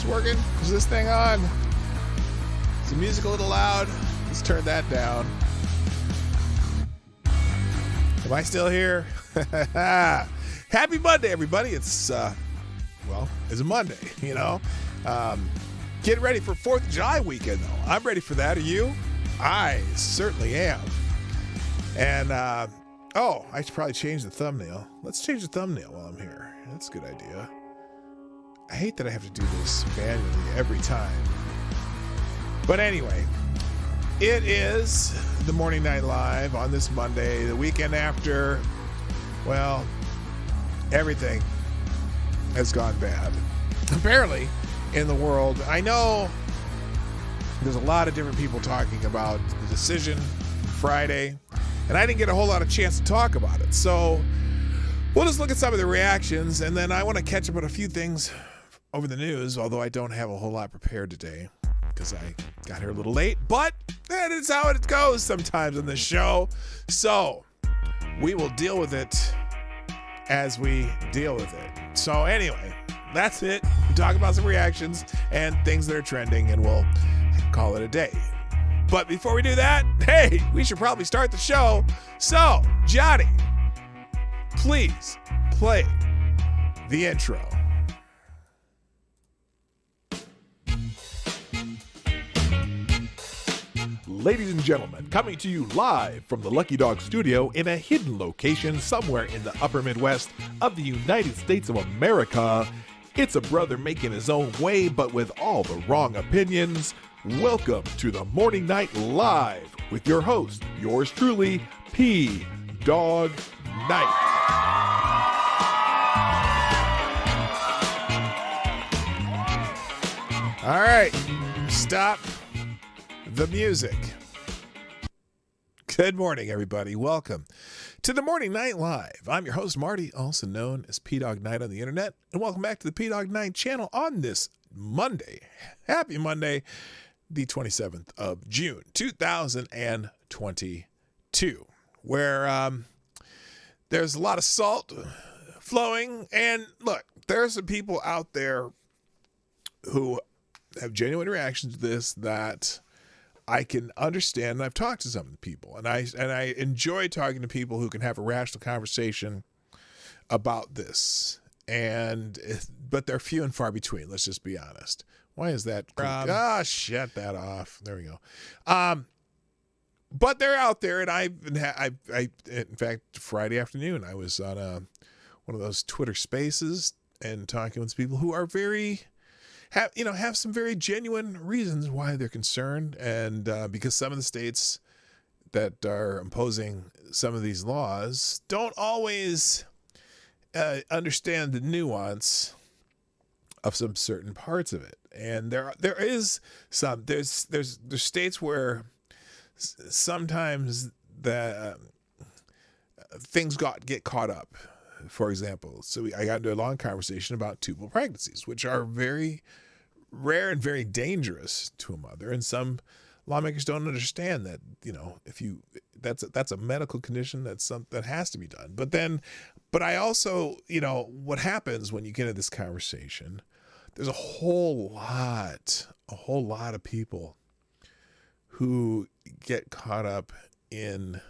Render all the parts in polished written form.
this working? Is this thing on? Is the music a little loud? Let's turn that down. Am I still here? Happy Monday, everybody. It's a Monday, you know. Getting ready for 4th of July weekend, though. I'm ready for that. Are you? I certainly am. And, I should probably change the thumbnail. Let's change the thumbnail while I'm here. That's a good idea. I hate that I have to do this manually every time. But anyway, it is the Morning Night Live on this Monday, the weekend after, well, everything has gone bad. Apparently, in the world. I know there's a lot of different people talking about the decision Friday, and I didn't get a whole lot of chance to talk about it. So we'll just look at some of the reactions, and then I want to catch up on a few things over the news, although I don't have a whole lot prepared today because I got here a little late, but that is how it goes sometimes on this show. So we will deal with it as we deal with it. So anyway, that's it. We talk about some reactions and things that are trending, and we'll call it a day. But before we do that, hey, we should probably start the show. So, Johnny, please play the intro. Ladies and gentlemen, coming to you live from the Lucky Dog Studio in a hidden location somewhere in the upper Midwest of the United States of America, it's a brother making his own way, but with all the wrong opinions. Welcome to the Morning Night Live with your host, yours truly, P. Dog Night. All right, stop the music. Good morning, everybody. Welcome to the Morning Night Live. I'm your host, Marty, also known as P-Dog Night on the internet, and welcome back to the P-Dog Night channel on this Monday. Happy Monday, the 27th of June, 2022, where there's a lot of salt flowing, and look, there are some people out there who have genuine reactions to this that I can understand. And I've talked to some people, and I enjoy talking to people who can have a rational conversation about this. But they're few and far between. Let's just be honest. Why is that? Shut that off. There we go. But they're out there, and I in fact, Friday afternoon, I was on one of those Twitter Spaces and talking with people who are have some very genuine reasons why they're concerned, and because some of the states that are imposing some of these laws don't always understand the nuance of some certain parts of it, and there's states where sometimes the things get caught up. For example, I got into a long conversation about tubal pregnancies, which are very rare and very dangerous to a mother, and some lawmakers don't understand that. That's a medical condition that has to be done. But I also, what happens when you get into this conversation? There's a whole lot of people who get caught up in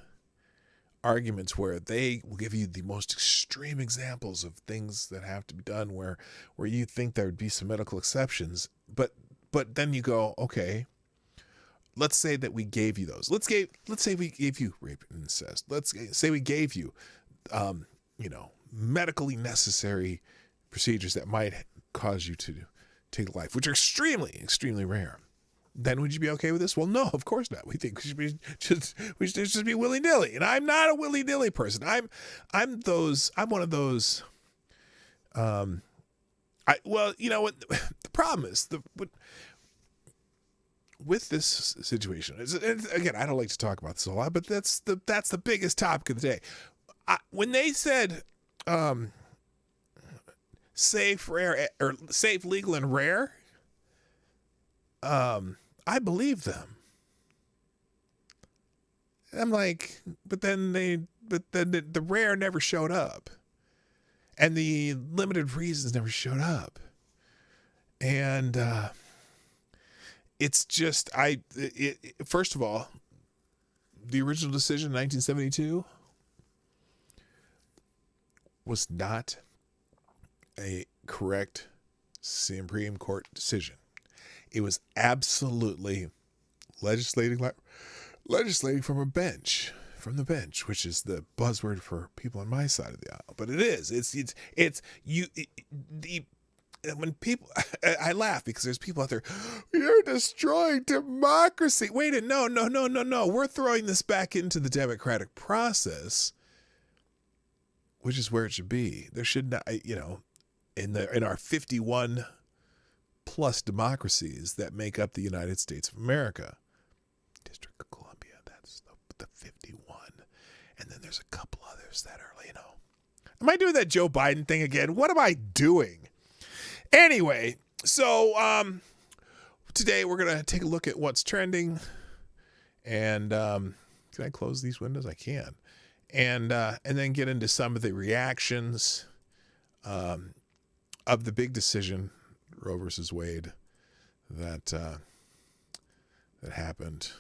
arguments where they will give you the most extreme examples of things that have to be done where you think there would be some medical exceptions, but then you go, okay, let's say that we gave you those. Let's say we gave you rape and incest. Let's say we gave you medically necessary procedures that might cause you to take life, which are extremely, extrely rare. Then would you be okay with this? Well, no, of course not. We think we should just be willy-nilly. And I'm not a willy-nilly person. I'm one of those. You know what? The problem is with this situation. Again, I don't like to talk about this a lot, but that's the biggest topic of the day. When they said safe, rare, or safe, legal, and rare, I believe them. I'm like, but then the rare never showed up, and the limited reasons never showed up. And it's just, first of all, the original decision in 1972 was not a correct Supreme Court decision. It was absolutely legislating from the bench, which is the buzzword for people on my side of the aisle. But it is. When people, I laugh because there's people out there, you're destroying democracy. Wait a minute, no. We're throwing this back into the democratic process, which is where it should be. There should not, in our 51 plus democracies that make up the United States of America, District of Columbia, that's the 51. And then there's a couple others that are, am I doing that Joe Biden thing again? What am I doing? Anyway, so today we're going to take a look at what's trending. And can I close these windows? I can. And then get into some of the reactions of the big decision, Roe versus Wade, that happened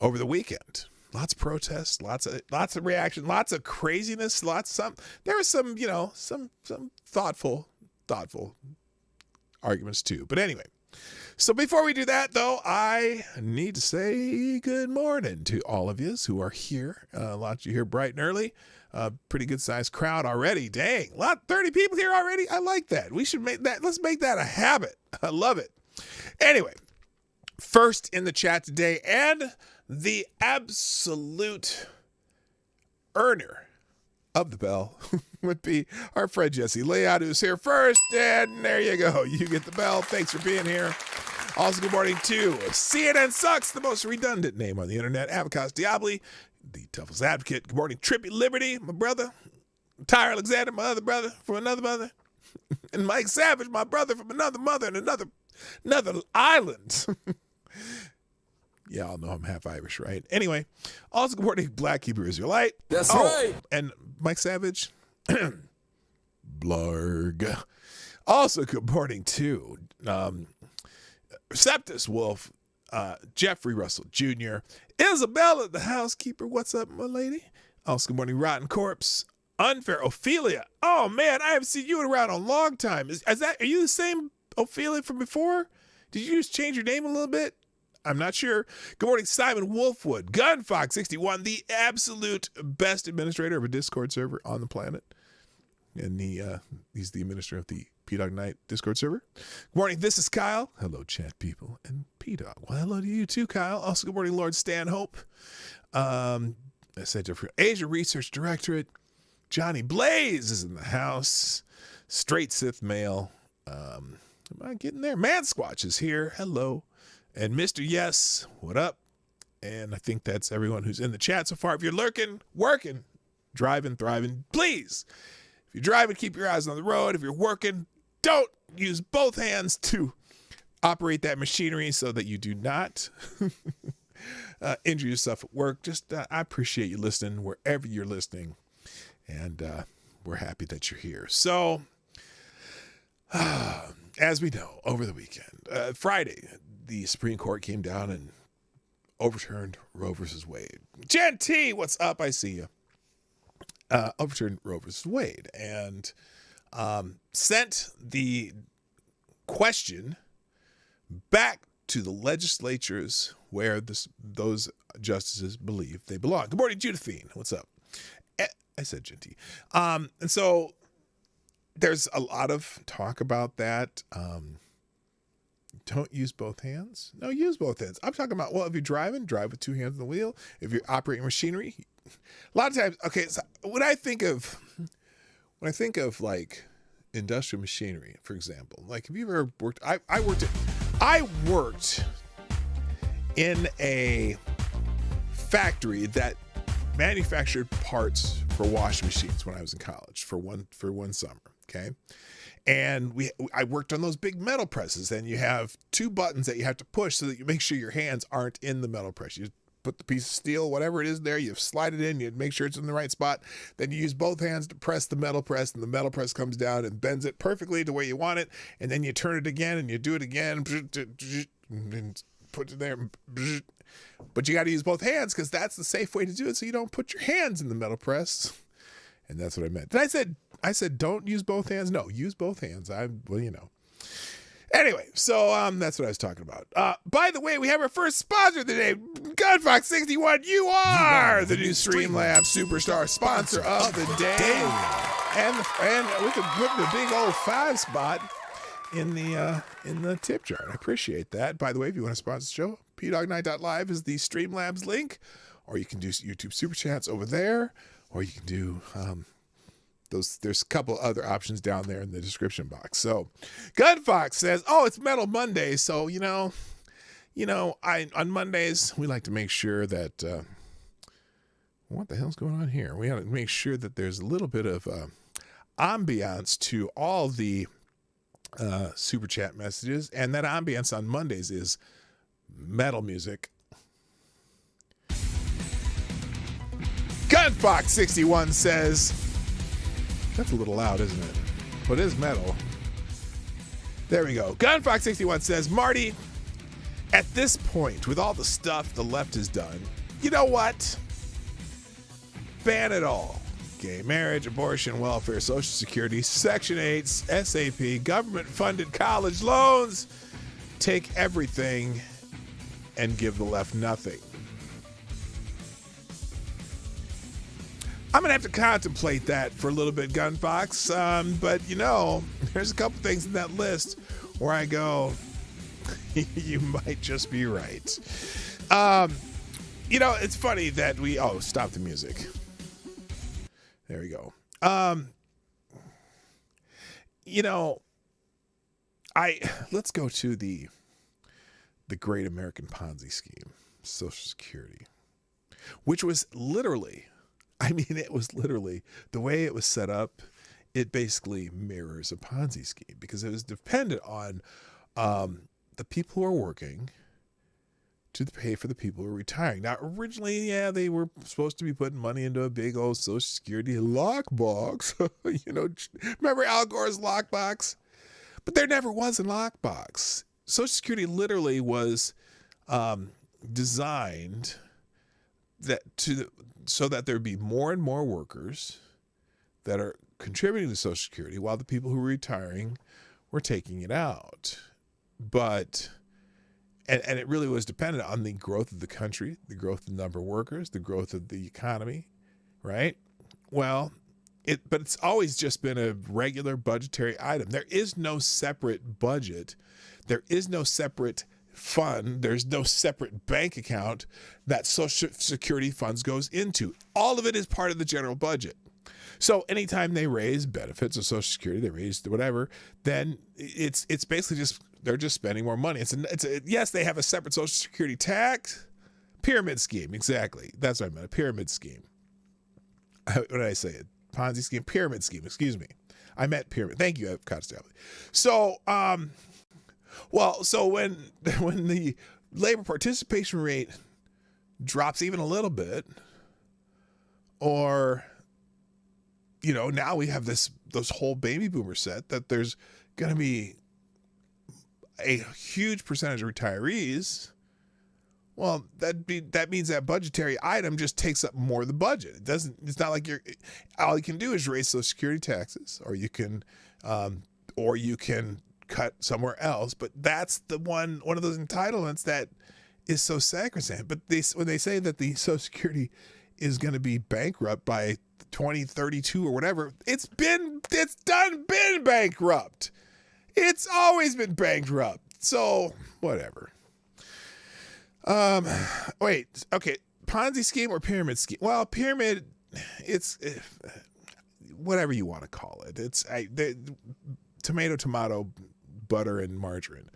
over the weekend. Lots of protests, lots of reaction, lots of craziness, there was some thoughtful arguments too. But anyway, so before we do that though, I need to say good morning to all of you who are here. A lot of you here bright and early. Pretty good sized crowd already. Dang, 30 people here already. I like that. Let's make that a habit. I love it. Anyway, first in the chat today, and the absolute earner of the bell would be our friend Jesse Leon, who's here first. And there you go. You get the bell. Thanks for being here. Also, good morning to CNN Sucks, the most redundant name on the internet. Avocas Diabli, the toughest advocate. Good morning, Trippy Liberty, my brother. Tyre Alexander, my other brother from another mother. And Mike Savage, my brother from another mother and another island. Yeah, I'll know I'm half Irish, right? Anyway, also good morning, Black Hebrew Israelite. That's right. And Mike Savage, Blarg. Also good morning to Septus Wolf, Jeffrey Russell Jr., Isabella, the housekeeper. What's up, my lady? Also good morning, Rotten Corpse, Unfair Ophelia. Oh man, I haven't seen you around a long time. Are you the same Ophelia from before? Did you just change your name a little bit? I'm not sure. Good morning, Simon Wolfwood, Gunfox61, the absolute best administrator of a Discord server on the planet. And he's the administrator of the P-Dog Night Discord server. Good morning, this is Kyle. Hello, chat people. And P-Dog. Well, hello to you too, Kyle. Also, good morning, Lord Stanhope. Center for Asia Research Directorate. Johnny Blaze is in the house. Straight Sith male. Am I getting there? Man Squatch is here. Hello. And Mr. Yes, what up? And I think that's everyone who's in the chat so far. If you're lurking, working, driving, thriving, please. If you're driving, keep your eyes on the road. If you're working, don't use both hands to operate that machinery so that you do not injure yourself at work. Just, I appreciate you listening wherever you're listening. And we're happy that you're here. So, as we know, over the weekend, Friday, the Supreme Court came down and overturned Roe versus Wade. Jen T, what's up? I see you. Overturned Roe versus Wade and sent the question back to the legislatures where those justices believe they belong. Good morning, Judithine. What's up? I said Jen T. And so there's a lot of talk about that. Don't use both hands. No, use both hands. I'm talking about, well, if you're driving, drive with two hands on the wheel. If you're operating machinery, a lot of times, okay, so when I think of like industrial machinery, for example, like have you ever worked, I worked in a factory that manufactured parts for washing machines when I was in college for one summer, okay? And I worked on those big metal presses, and you have two buttons that you have to push so that you make sure your hands aren't in the metal press. You put the piece of steel, whatever it is there, you slide it in, you make sure it's in the right spot. Then you use both hands to press the metal press, and the metal press comes down and bends it perfectly the way you want it. And then you turn it again and you do it again and put it there. But you got to use both hands because that's the safe way to do it, so you don't put your hands in the metal press. And that's what I meant. I said don't use both hands. No, use both hands. Anyway, so that's what I was talking about. By the way, we have our first sponsor of the day, Gunfox61. You are the new Streamlabs Superstar sponsor of the day. And we could put the big old 5 spot in the tip jar. I appreciate that. By the way, if you want to sponsor the show, pdognight.live is the Streamlabs link, or you can do YouTube Super Chats over there, or you can do there's a couple other options down there in the description box. So Gunfox says, it's Metal Monday, so on Mondays we like to make sure that what the hell's going on here? We have to make sure that there's a little bit of ambiance to all the super chat messages, and that ambiance on Mondays is metal music. Gunfox61 says, that's a little loud, isn't it? But it is metal. There we go. Gunfox61 says, Marty, at this point, with all the stuff the left has done, you know what? Ban it all. Gay marriage, abortion, welfare, Social Security, Section 8, SAP, government-funded college loans. Take everything and give the left nothing. I'm going to have to contemplate that for a little bit, Gunfox. But, there's a couple things in that list where I go, you might just be right. It's funny that stop the music. There we go. Let's go to the Great American Ponzi Scheme, Social Security, which was literally, the way it was set up, it basically mirrors a Ponzi scheme because it was dependent on the people who are working to pay for the people who are retiring. Now, originally, they were supposed to be putting money into a big old Social Security lockbox. Remember Al Gore's lockbox? But there never was a lockbox. Social Security literally was designed so that there'd be more and more workers that are contributing to Social Security while the people who were retiring were taking it out. But and it really was dependent on the growth of the country, the growth of the number of workers, the growth of the economy, right? Well, but it's always just been a regular budgetary item. There is no separate budget. There is no separate fund. There's no separate bank account that Social Security funds goes into. All of it is part of the general budget. So anytime they raise benefits of Social Security, they raise whatever, then it's basically just, they're just spending more money. Yes, they have a separate Social Security tax, pyramid scheme. Exactly. That's what I meant. A pyramid scheme. What did I say? Ponzi scheme, pyramid scheme. Excuse me. I meant pyramid. Thank you, Costello. So, so when the labor participation rate drops even a little bit, or now we have this whole baby boomer set that there's going to be a huge percentage of retirees. Well, that means that budgetary item just takes up more of the budget. It's not like all you can do is raise Social Security taxes, or you can cut somewhere else. But that's the one of those entitlements that is so sacrosanct. But when they say that the Social Security is going to be bankrupt by 2032 or whatever, it's been bankrupt. It's always been bankrupt. So whatever. Wait, okay. Ponzi scheme or pyramid scheme? Well, pyramid, it's whatever you want to call it. It's tomato, butter and margarine.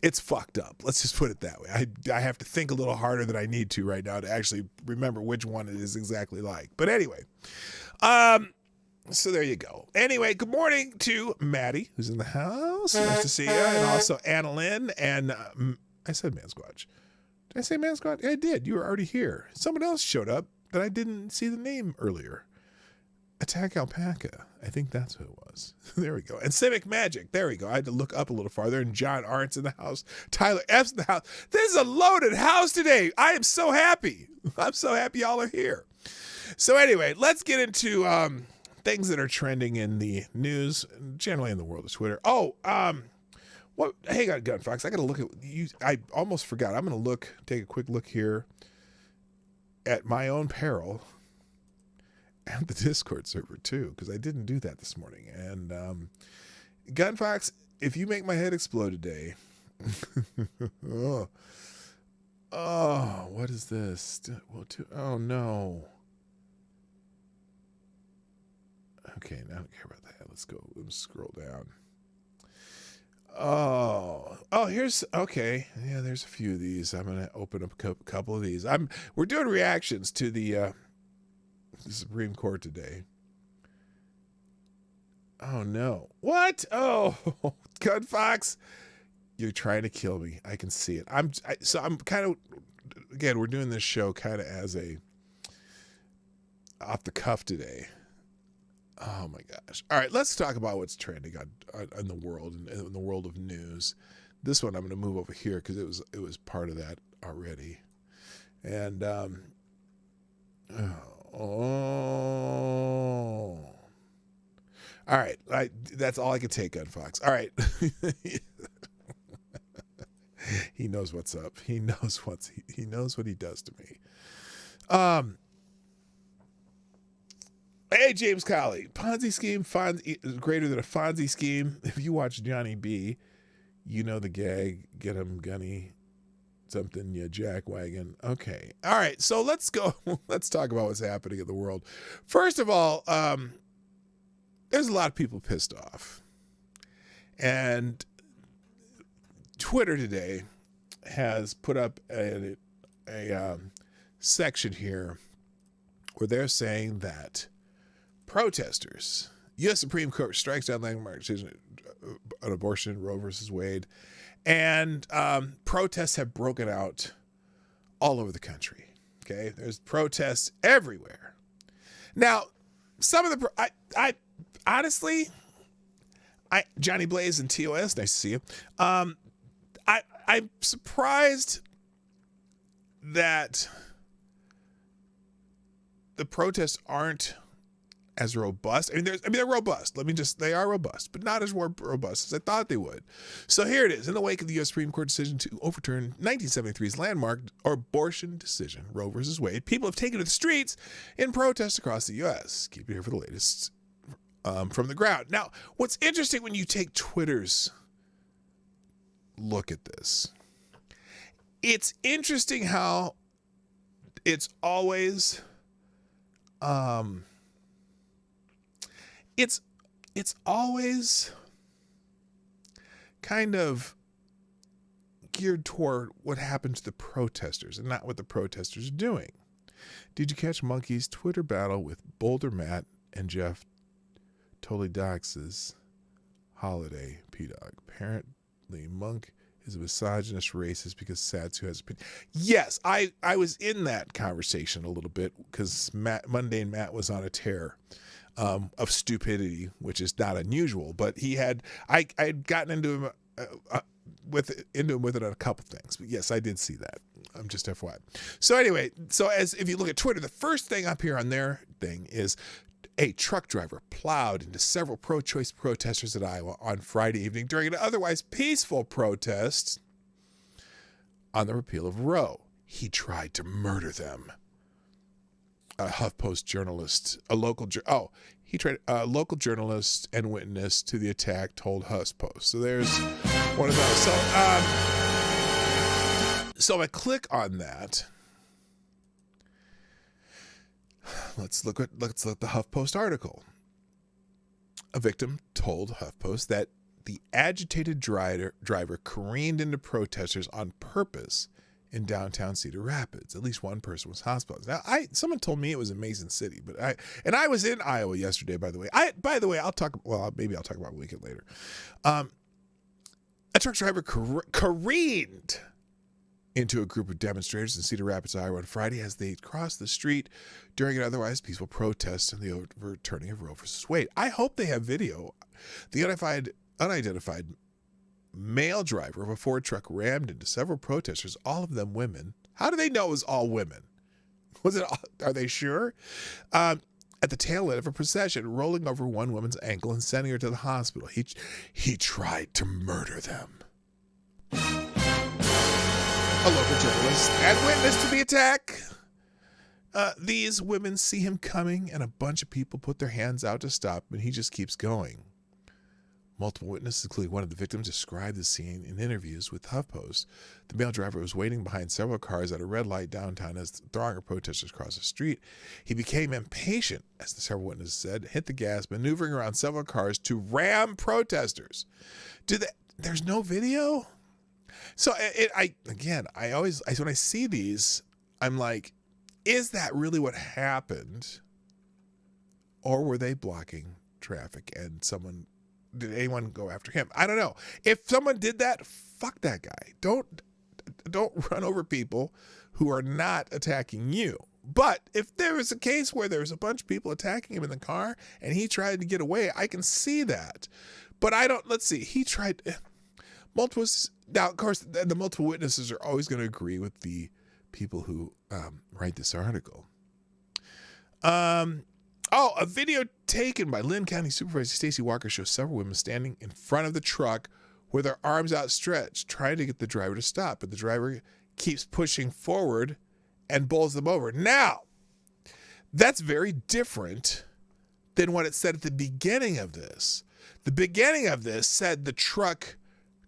It's fucked up. Let's just put it that way. I have to think a little harder than I need to right now to actually remember which one it is exactly like. But anyway, so there you go. Anyway, good morning to Maddie, who's in the house. Nice to see you. And also Anna Lynn and I said Man Squatch. Did I say mascot? I did. You were already here. Someone else showed up that I didn't see the name earlier. Attack Alpaca. I think that's who it was. There we go. And Civic Magic. There we go. I had to look up a little farther. And John Arnt's in the house. Tyler F's in the house. This is a loaded house today. I am so happy. I'm so happy y'all are here. So anyway, let's get into things that are trending in the news, generally in the world of Twitter. Oh, what? Hang on, Gunfox. I got to look at you. I almost forgot. I'm going to take a quick look here at my own peril. At the Discord server too, because I didn't do that this morning. And Gunfox, if you make my head explode today, oh, what is this? Oh no. Okay, I don't care about that. Let's go. Let's scroll down. Oh, here's okay. Yeah, there's a few of these. I'm gonna open up a couple of these. We're doing reactions to the Supreme Court today. Oh no. What? Oh, Gunfox, you're trying to kill me. I can see it. I'm kind of, again, we're doing this show kind of as a off the cuff today. Oh my gosh. All right, let's talk about what's trending on the world and in the world of news. This one I'm going to move over here because it was part of that already. And all right. That's all I can take, Gunfox. All right. He knows what's up. He knows what he does to me. Hey, James Colley. Ponzi scheme is greater than a Fonzie scheme. If you watch Johnny B, you know the gag. Get him, Gunny. Something, yeah, jackwagon. Okay. All right. So let's go. Let's talk about what's happening in the world. First of all, there's a lot of people pissed off. And Twitter today has put up a section here where they're saying that protesters, U.S. Supreme Court strikes down landmark decision on abortion, Roe versus Wade, and protests have broken out all over the country. Okay, there's protests everywhere. Now, some of the I honestly, Johnny Blaze and TOS, nice to see you. I'm surprised that the protests aren't as robust. They're robust. They are robust, but not as robust as I thought they would. So here it is. In the wake of the U.S. Supreme Court decision to overturn 1973's landmark abortion decision, Roe versus Wade, people have taken to the streets in protest across the U.S. Keep it here for the latest from the ground. Now, what's interesting when you take Twitter's look at this, it's interesting how it's always it's always kind of geared toward what happened to the protesters and not what the protesters are doing. Did you catch Monkey's Twitter battle with Boulder Matt and Jeff Tolidox's Holiday P-Dog? Apparently, Monk is a misogynist racist because Satsu has opinion. Yes, I was in that conversation a little bit because Mundane Matt was on a tear of stupidity, which is not unusual. But I had gotten into him with it on a couple things. But yes, I did see that. I'm just FYI. So anyway, if you look at Twitter, the first thing up here on their thing is a truck driver plowed into several pro-choice protesters in Iowa on Friday evening during an otherwise peaceful protest on the repeal of Roe. He tried to murder them. A HuffPost journalist, a local journalist and witness to the attack told HuffPost. So there's one of those. So I click on that. Let's look at the HuffPost article. A victim told HuffPost that the agitated driver careened into protesters on purpose in downtown Cedar Rapids. At least one person was hospitalized. Now, someone told me it was in Mason City, but I was in Iowa yesterday, by the way. Maybe I'll talk about it a weekend later. A truck driver careened into a group of demonstrators in Cedar Rapids, Iowa on Friday as they crossed the street during an otherwise peaceful protest in the overturning of Roe v. Wade. I hope they have video. The unidentified male driver of a Ford truck rammed into several protesters, all of them women. How do they know it was all women? Are they sure? At the tail end of a procession, rolling over one woman's ankle and sending her to the hospital. He tried to murder them. A local journalist and witness to the attack. These women see him coming, and a bunch of people put their hands out to stop him, and he just keeps going. Multiple witnesses, including one of the victims, described the scene in interviews with HuffPost. The male driver was waiting behind several cars at a red light downtown as the throng of protesters crossed the street. He became impatient, as the several witnesses said, hit the gas, maneuvering around several cars to ram protesters. There's no video? So when I see these, I'm like, is that really what happened? Or were they blocking traffic and did anyone go after him? I don't know. If someone did that, fuck that guy. Don't run over people who are not attacking you. But if there was a case where there was a bunch of people attacking him in the car and he tried to get away, I can see that. But let's see. He tried multiple. Now, of course, the multiple witnesses are always going to agree with the people who write this article. A video taken by Lynn County Supervisor Stacey Walker shows several women standing in front of the truck with their arms outstretched, trying to get the driver to stop, but the driver keeps pushing forward and bowls them over. Now, that's very different than what it said at the beginning of this. The beginning of this said the truck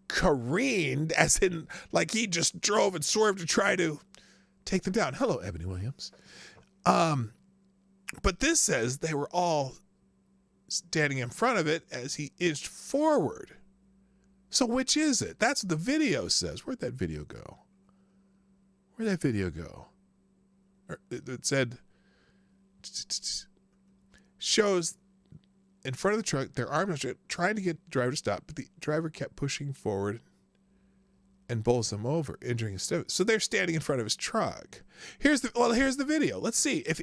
careened, as in like he just drove and swerved to try to take them down. Hello, Ebony Williams. But this says they were all standing in front of it as he inched forward. So which is it? That's what the video says. Where'd that video go? It said, shows in front of the truck, their arms are trying to get the driver to stop, but the driver kept pushing forward and bowls them over, injuring his stomach. So they're standing in front of his truck. Here's the video. Let's see if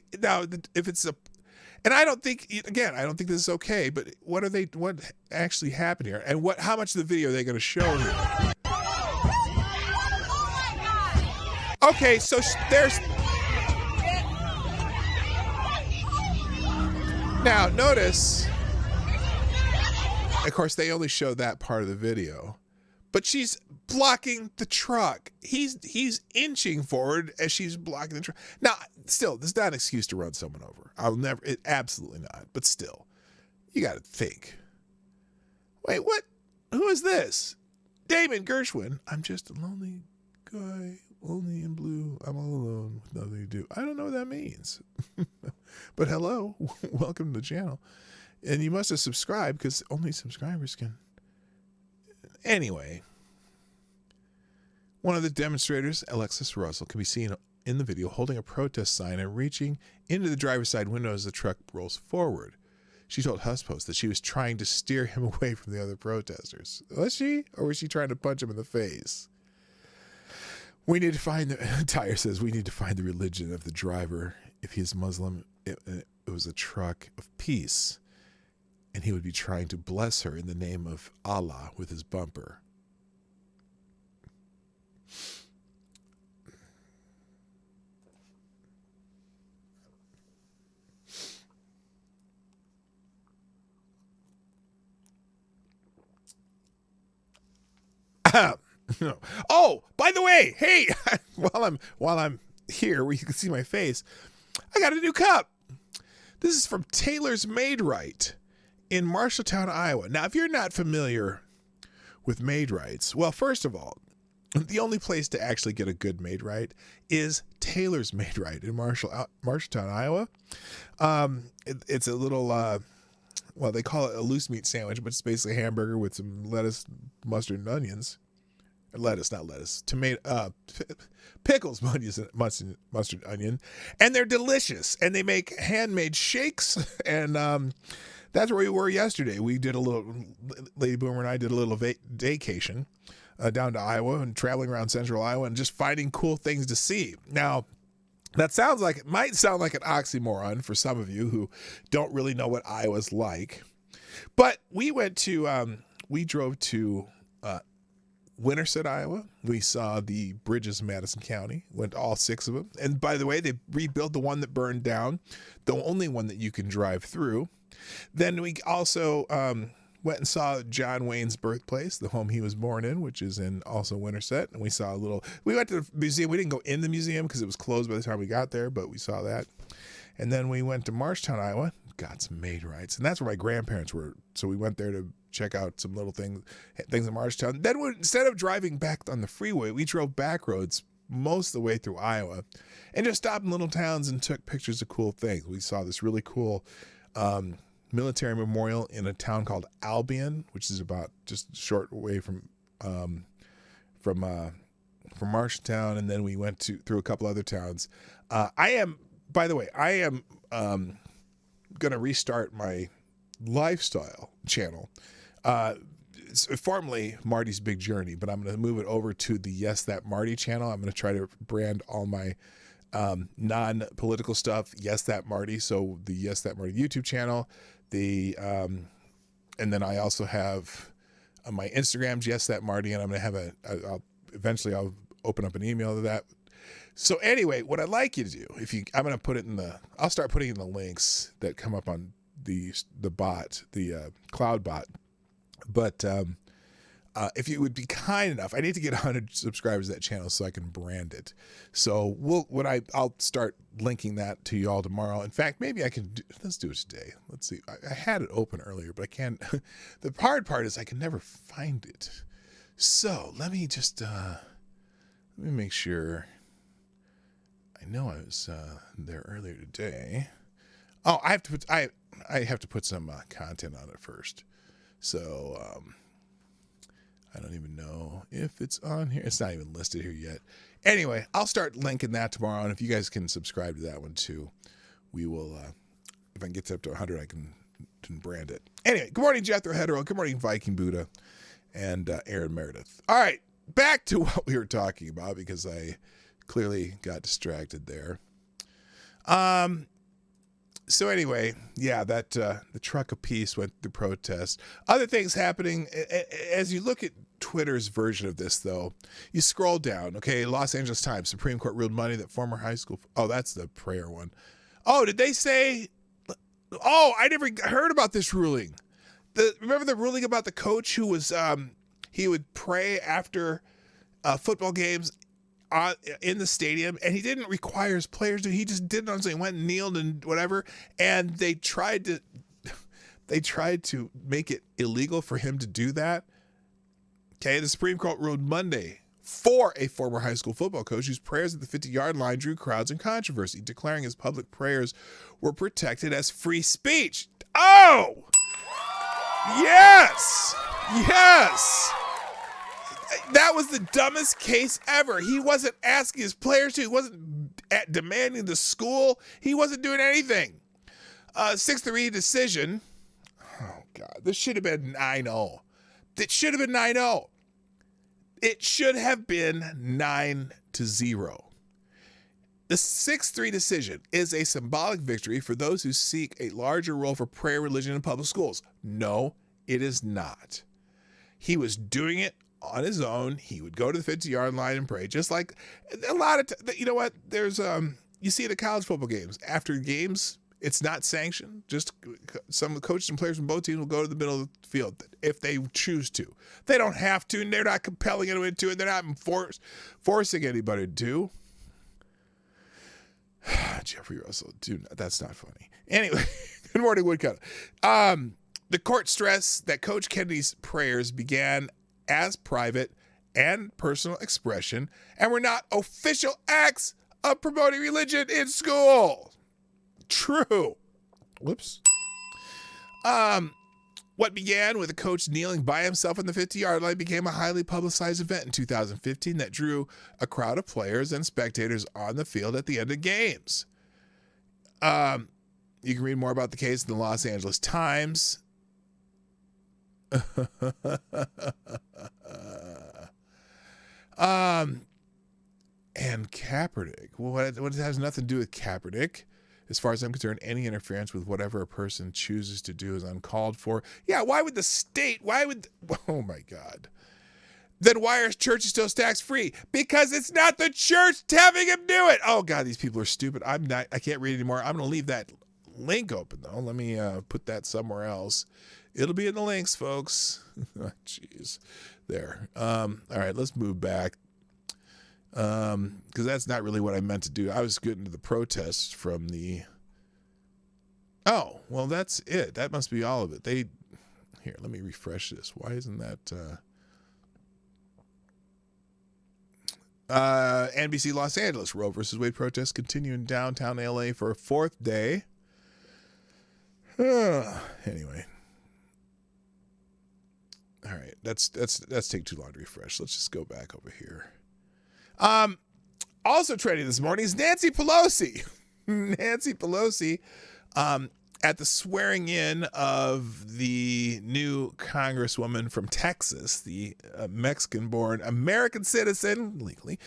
it's a, and I don't think this is okay, but what actually happened here, and how much of the video are they going to show here? Okay, so there's, now notice, of course, they only show that part of the video, but she's blocking the truck. He's inching forward as she's blocking the truck. Now, still, this is not an excuse to run someone over. Absolutely not. But still, you got to think. Wait, what? Who is this? Damon Gershwin. I'm just a lonely guy, lonely and blue. I'm all alone with nothing to do. I don't know what that means. But hello, welcome to the channel. And you must have subscribed because only subscribers can. Anyway, one of the demonstrators, Alexis Russell, can be seen in the video holding a protest sign and reaching into the driver's side window as the truck rolls forward. She told HuffPost that she was trying to steer him away from the other protesters. Was she? Or was she trying to punch him in the face? Tyre says, we need to find the religion of the driver. If he is Muslim, it was a truck of peace, and he would be trying to bless her in the name of Allah with his bumper. Oh, by the way, hey, while I'm here where you can see my face, I got a new cup. This is from Taylor's Made Right in Marshalltown, Iowa. Now, if you're not familiar with Made Rights, well, first of all, the only place to actually get a good Made Right is Taylor's Made Right in Marshalltown, Iowa. It's a little, they call it a loose meat sandwich, but it's basically a hamburger with some lettuce, mustard, and onions. Tomato, pickles, mustard, onion, and they're delicious. And they make handmade shakes, and that's where we were yesterday. We did Lady Boomer and I did a little vacation down to Iowa and traveling around central Iowa and just finding cool things to see. Now, that might sound like an oxymoron for some of you who don't really know what Iowa's like. But we drove to Winterset, Iowa. We saw the bridges in Madison County, went all 6 of them. And by the way, they rebuilt the one that burned down, the only one that you can drive through. Then we also went and saw John Wayne's birthplace, the home he was born in, which is in also Winterset. And we went to the museum. We didn't go in the museum because it was closed by the time we got there, but we saw that. And then we went to Marshtown, Iowa, got some Maid-Rites. And that's where my grandparents were. So we went there to check out some little things in Marshtown. Then instead of driving back on the freeway, we drove back roads most of the way through Iowa and just stopped in little towns and took pictures of cool things. We saw this really cool military memorial in a town called Albion, which is about just a short way from Marshtown. And then we went through a couple other towns. I am going to restart my lifestyle channel. It's formerly Marty's Big Journey, but I'm going to move it over to the Yes That Marty channel. I'm going to try to brand all my non-political stuff Yes That Marty. So the Yes That Marty YouTube channel, and then I also have my Instagram's Yes That Marty, and I'm going to have eventually I'll open up an email to that. So anyway, what I'd like you to do, I'm going to put it I'll start putting in the links that come up on the bot, the cloud bot. But if you would be kind enough, I need to get 100 subscribers to that channel so I can brand it. So I'll start linking that to you all tomorrow. In fact, maybe let's do it today. Let's see. I had it open earlier, but I can't. The hard part is I can never find it. So let me just let me make sure. I know I was there earlier today. Oh, I have to put some content on it first. So I don't even know if it's on here. It's not even listed here yet. Anyway, I'll start linking that tomorrow. And if you guys can subscribe to that one too, we will, if I can get up to 100, I can brand it. Anyway, good morning, Jethro Hetero. Good morning, Viking Buddha and Aaron Meredith. All right, back to what we were talking about because I clearly got distracted there. So anyway, yeah, that the truck of peace went through protest. Other things happening as you look at Twitter's version of this, though. You scroll down. Okay, Los Angeles Times, Supreme Court ruled Monday that former high school. Oh, that's the prayer one. Oh, did they say? Oh, I never heard about this ruling. Remember the ruling about the coach who was he would pray after football games in the stadium, and he didn't require his players to. He just did it on his own. He went and kneeled and whatever, and they tried to make it illegal for him to do that. Okay, the Supreme Court ruled Monday for a former high school football coach whose prayers at the 50-yard line drew crowds and controversy, declaring his public prayers were protected as free speech. Oh! Yes! Yes! That was the dumbest case ever. He wasn't asking his players to. He wasn't demanding the school. He wasn't doing anything. 6-3 decision. Oh, God. This should have been 9-0. It should have been 9-0. It should have been 9-0. The 6-3 decision is a symbolic victory for those who seek a larger role for prayer religion in public schools. No, it is not. He was doing it on his own. He would go to the 50-yard line and pray, just like a lot of you know what, there's you see it at college football games. After games, it's not sanctioned. Just some coaches and players from both teams will go to the middle of the field if they choose to. They don't have to, and they're not compelling anyone into it. They're not forcing anybody to. Jeffrey Russell, dude, that's not funny. Anyway, good morning, Woodcut. The court stressed that Coach Kennedy's prayers began as private and personal expression and were not official acts of promoting religion in school. True. Whoops. What began with a coach kneeling by himself on the 50-yard line became a highly publicized event in 2015 that drew a crowd of players and spectators on the field at the end of games. You can read more about the case in the Los Angeles Times. And Kaepernick. Well, what has nothing to do with Kaepernick? As far as I'm concerned, any interference with whatever a person chooses to do is uncalled for. Yeah, why would the state, oh my God. Then why are churches still tax-free? Because it's not the church having him do it. Oh God, these people are stupid. I can't read anymore. I'm going to leave that link open though. Let me put that somewhere else. It'll be in the links, folks. Jeez. There. All right, let's move back. Because that's not really what I meant to do. I was getting to the protests from the... Oh, well, that's it. That must be all of it. Here, let me refresh this. Why isn't that... NBC Los Angeles. Roe versus Wade protests continue in downtown LA for a fourth day. Anyway. All right. That's take too long to refresh. Let's just go back over here. Also trending this morning is Nancy Pelosi. Nancy Pelosi, at the swearing in of the new congresswoman from Texas, the Mexican-born American citizen, legally.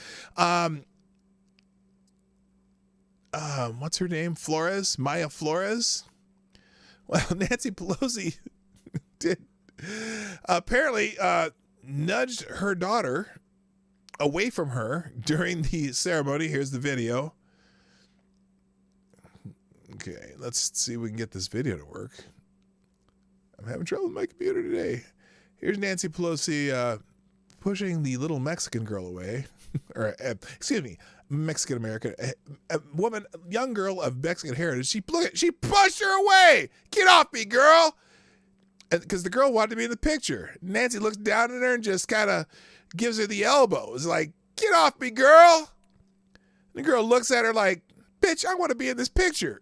What's her name? Maya Flores. Well, Nancy Pelosi did apparently nudged her daughter away from her during the ceremony. Here's the video. Okay, let's see if we can get this video to work. I'm having trouble with my computer today. Here's Nancy Pelosi pushing the little Mexican girl away. Or, excuse me, Mexican-American. A woman, young girl of Mexican heritage. She pushed her away. Get off me, girl. Because the girl wanted to be in the picture. Nancy looks down at her and just kind of gives her the elbow. It's like, get off me, girl. The girl looks at her like, bitch, I want to be in this picture.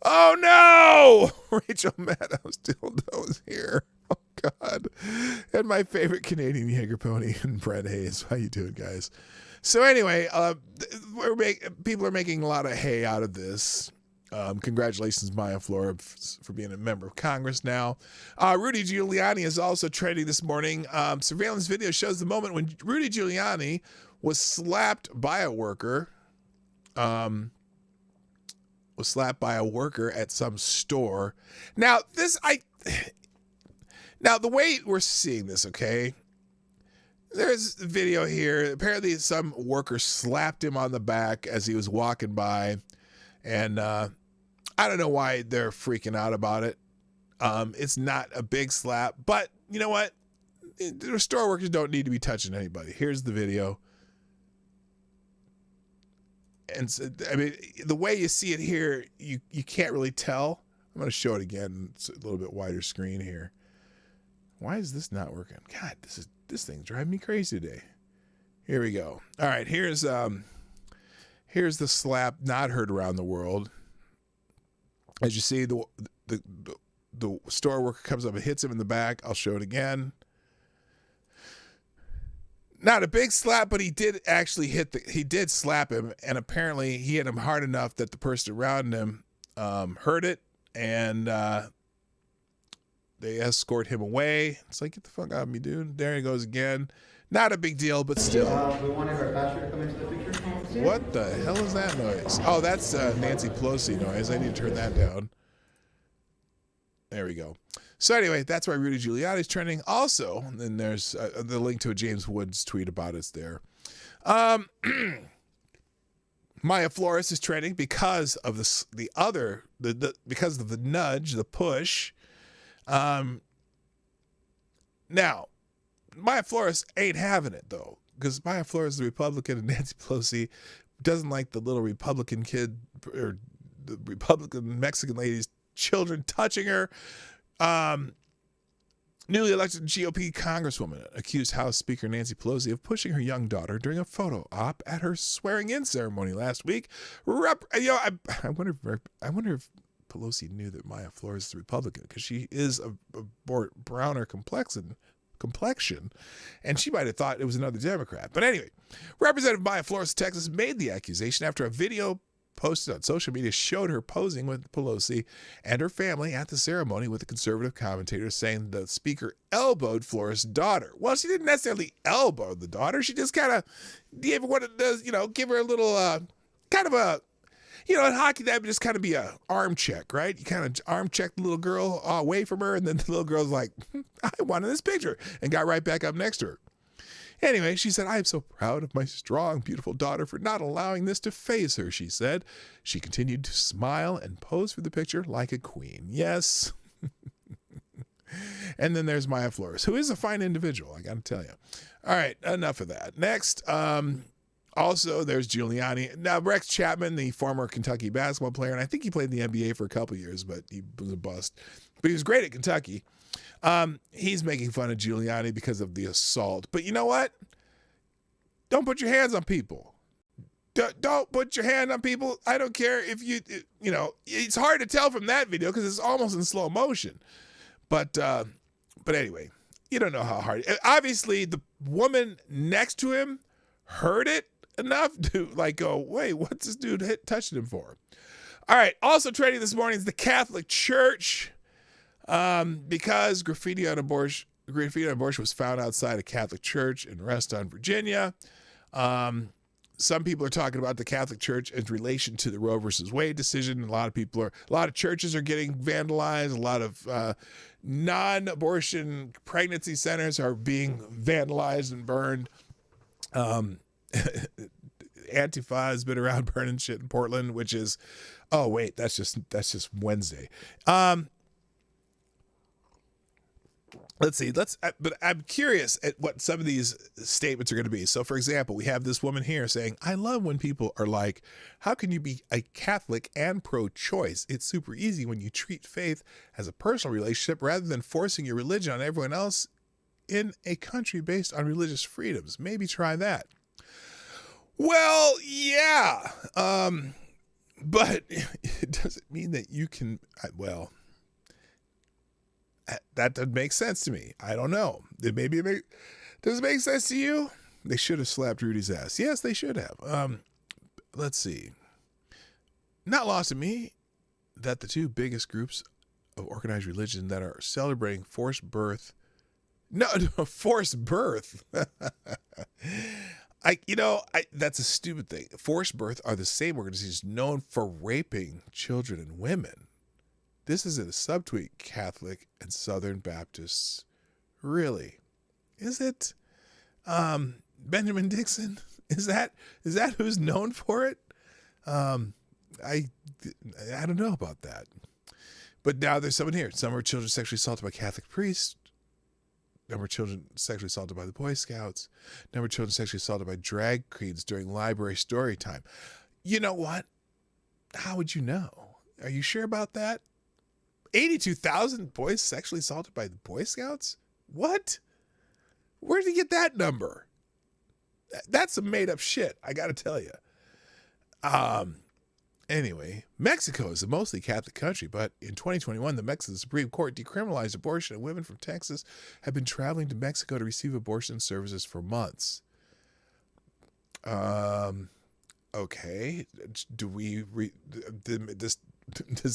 Oh, no. Rachel Maddows dildos here. Oh, God. And my favorite Canadian Jaeger pony, and Brett Hayes. How you doing, guys? So anyway, people are making a lot of hay out of this. Congratulations, Maya Flores, for being a member of Congress now. Rudy Giuliani is also trending this morning. Surveillance video shows the moment when Rudy Giuliani was slapped by a worker. At some store. Now, the way we're seeing this, okay? There's a video here. Apparently, some worker slapped him on the back as he was walking by, and I don't know why they're freaking out about it. It's not a big slap, but you know what? The store workers don't need to be touching anybody. Here's the video. And so, I mean, the way you see it here, you can't really tell. I'm going to show it again. It's a little bit wider screen here. Why is this not working? God, this thing's driving me crazy today. Here we go. All right, here's the slap not heard around the world. As you see, the store worker comes up and hits him in the back. I'll show it again. Not a big slap, but he did actually he did slap him, and apparently he hit him hard enough that the person around him heard it, and they escort him away. It's like, get the fuck out of me, dude. There he goes again. Not a big deal, but still. We wanted our pastor to come into the picture. What the hell is that noise? Oh, that's Nancy Pelosi noise. I need to turn that down. There we go. So anyway, that's why Rudy Giuliani is trending. Also, then there's the link to a James Woods tweet about it there. Maya Flores is trending because of because of the nudge, the push. Now, Maya Flores ain't having it though, because Maya Flores is a Republican and Nancy Pelosi doesn't like the little Republican kid or the Republican Mexican lady's children touching her. Newly elected GOP Congresswoman accused House Speaker Nancy Pelosi of pushing her young daughter during a photo op at her swearing-in ceremony last week. I wonder if Pelosi knew that Maya Flores is a Republican, because she is a more browner complexion, and she might have thought it was another Democrat. But anyway, Representative Maya Flores of Texas made the accusation after a video posted on social media showed her posing with Pelosi and her family at the ceremony, with the conservative commentators saying the speaker elbowed Flores' daughter. Well, she didn't necessarily elbow the daughter. She just kind of gave her what it does, give her a little kind of a, in hockey, that would just kind of be a arm check, right? You kind of arm check the little girl away from her, and then the little girl's like, I wanted this picture, and got right back up next to her. Anyway, she said, I am so proud of my strong, beautiful daughter for not allowing this to faze her, she said. She continued to smile and pose for the picture like a queen. Yes. And then there's Maya Flores, who is a fine individual, I got to tell you. All right, enough of that. Next, also, there's Giuliani. Now, Rex Chapman, the former Kentucky basketball player, and I think he played in the NBA for a couple of years, but he was a bust. But he was great at Kentucky. He's making fun of Giuliani because of the assault. But you know what? Don't put your hands on people. Don't put your hand on people. I don't care if it's hard to tell from that video because it's almost in slow motion. But anyway, you don't know how hard. Obviously, the woman next to him heard it enough to go, wait, what's this dude touching him for? All right. Also trending this morning is the Catholic Church. Because graffiti on abortion was found outside a Catholic church in Reston, Virginia. Some people are talking about the Catholic Church in relation to the Roe versus Wade decision. A lot of churches are getting vandalized. A lot of non-abortion pregnancy centers are being vandalized and burned. Antifa has been around burning shit in Portland, which is, oh wait, that's just Wednesday. Let's see. But I'm curious at what some of these statements are going to be. So, for example, we have this woman here saying, I love when people are like, how can you be a Catholic and pro-choice? It's super easy when you treat faith as a personal relationship rather than forcing your religion on everyone else in a country based on religious freedoms. Maybe try that. Well, yeah. But it doesn't mean that you can, that doesn't make sense to me. I don't know. Does it make sense to you? They should have slapped Rudy's ass. Yes, they should have. Let's see. Not lost to me that the two biggest groups of organized religion that are celebrating forced birth. No, forced birth. That's a stupid thing. Forced birth are the same organizations known for raping children and women. This is a subtweet, Catholic and Southern Baptists. Really? Is it Benjamin Dixon? Is that who's known for it? I don't know about that. But now there's someone here. Some are children sexually assaulted by Catholic priests. Number of children sexually assaulted by the Boy Scouts. Number of children sexually assaulted by drag queens during library story time. You know what? How would you know? Are you sure about that? 82,000 boys sexually assaulted by the Boy Scouts? What? Where did he get that number? That's some made up shit, I got to tell you. Anyway, Mexico is a mostly Catholic country, but in 2021, the Mexican Supreme Court decriminalized abortion, and women from Texas have been traveling to Mexico to receive abortion services for months. Okay. Does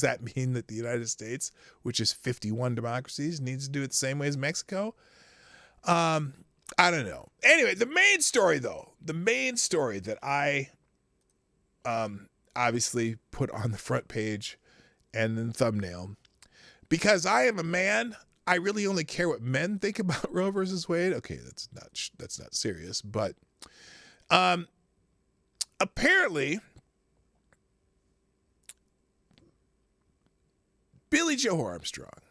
that mean that the United States, which is 51 democracies, needs to do it the same way as Mexico? I don't know. Anyway, the main story that I obviously put on the front page and then thumbnail, because I am a man, I really only care what men think about Roe versus Wade. Okay, that's not serious, but apparently Billie Joe Armstrong,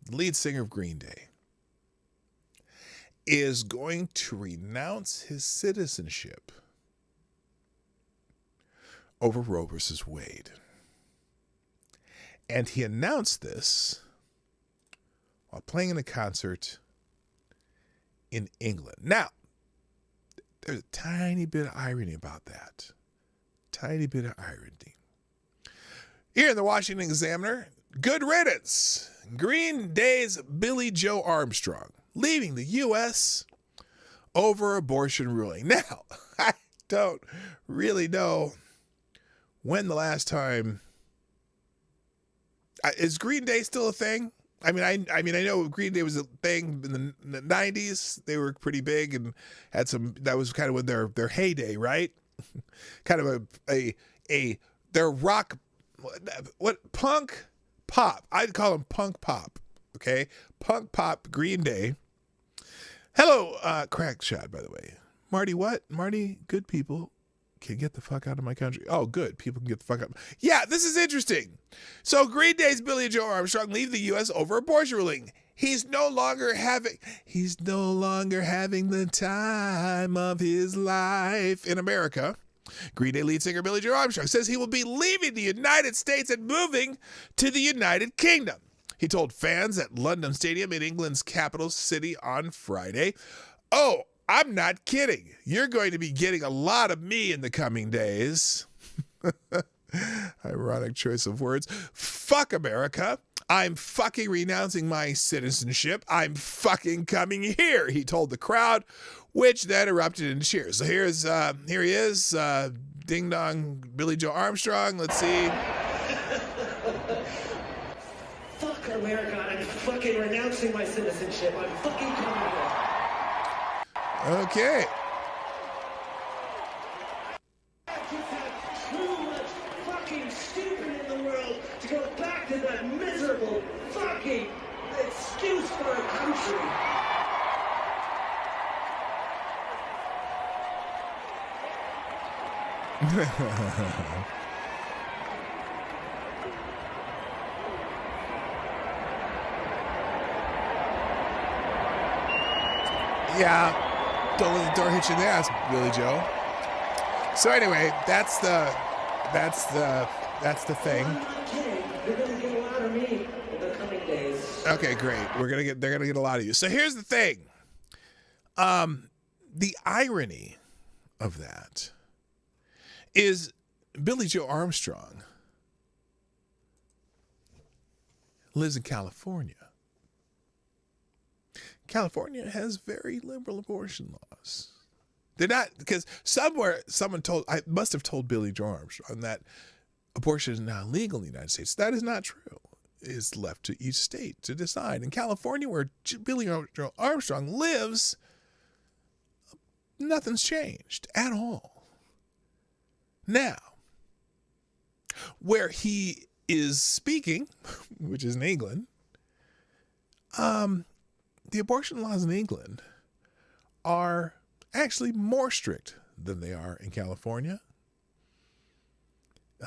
the lead singer of Green Day, is going to renounce his citizenship over Roe versus Wade. And he announced this while playing in a concert in England. Now, there's a tiny bit of irony about that. Tiny bit of irony. Here in the Washington Examiner, good riddance. Green Day's Billie Joe Armstrong leaving the U.S. over abortion ruling. Now, I don't really know when the last time is Green Day still a thing? I mean, I know Green Day was a thing in the 90s. They were pretty big and had some. That was kind of when their heyday, right? Kind of their rock, what punk pop? I'd call them punk pop. Okay, punk pop. Green Day. Hello, crack shot. By the way, Marty. What? Marty? Good people can get the fuck out of my country. Oh, good. People can get the fuck out. Yeah, this is interesting. So Green Day's Billy Joe Armstrong leave the U.S. over abortion ruling. He's no longer having the time of his life in America. Green Day lead singer Billy Joe Armstrong says he will be leaving the United States and moving to the United Kingdom. He told fans at London Stadium in England's capital city on Friday, "Oh, I'm not kidding. You're going to be getting a lot of me in the coming days." Ironic choice of words. Fuck America. I'm fucking renouncing my citizenship. I'm fucking coming here, he told the crowd, which then erupted into cheers. So here he is, ding dong, Billy Joe Armstrong. Let's see. Fuck America. I'm fucking renouncing my citizenship. I'm fucking coming here. Okay. I just have too much fucking stupid in the world to go back to that miserable fucking excuse for a country. Yeah. Don't let the door hit you in the ass, Billy Joe. So anyway, that's the thing. I'm not kidding. You're gonna get a lot of me in the coming days. Okay, great. They're gonna get a lot of you. So here's the thing. The irony of that is Billy Joe Armstrong lives in California. California has very liberal abortion laws. They're not, because I must have told Billy Joe Armstrong that abortion is now legal in the United States. That is not true. It's left to each state to decide. In California, where Billy Joe Armstrong lives, nothing's changed at all. Now, where he is speaking, which is in England, the abortion laws in England are actually more strict than they are in California.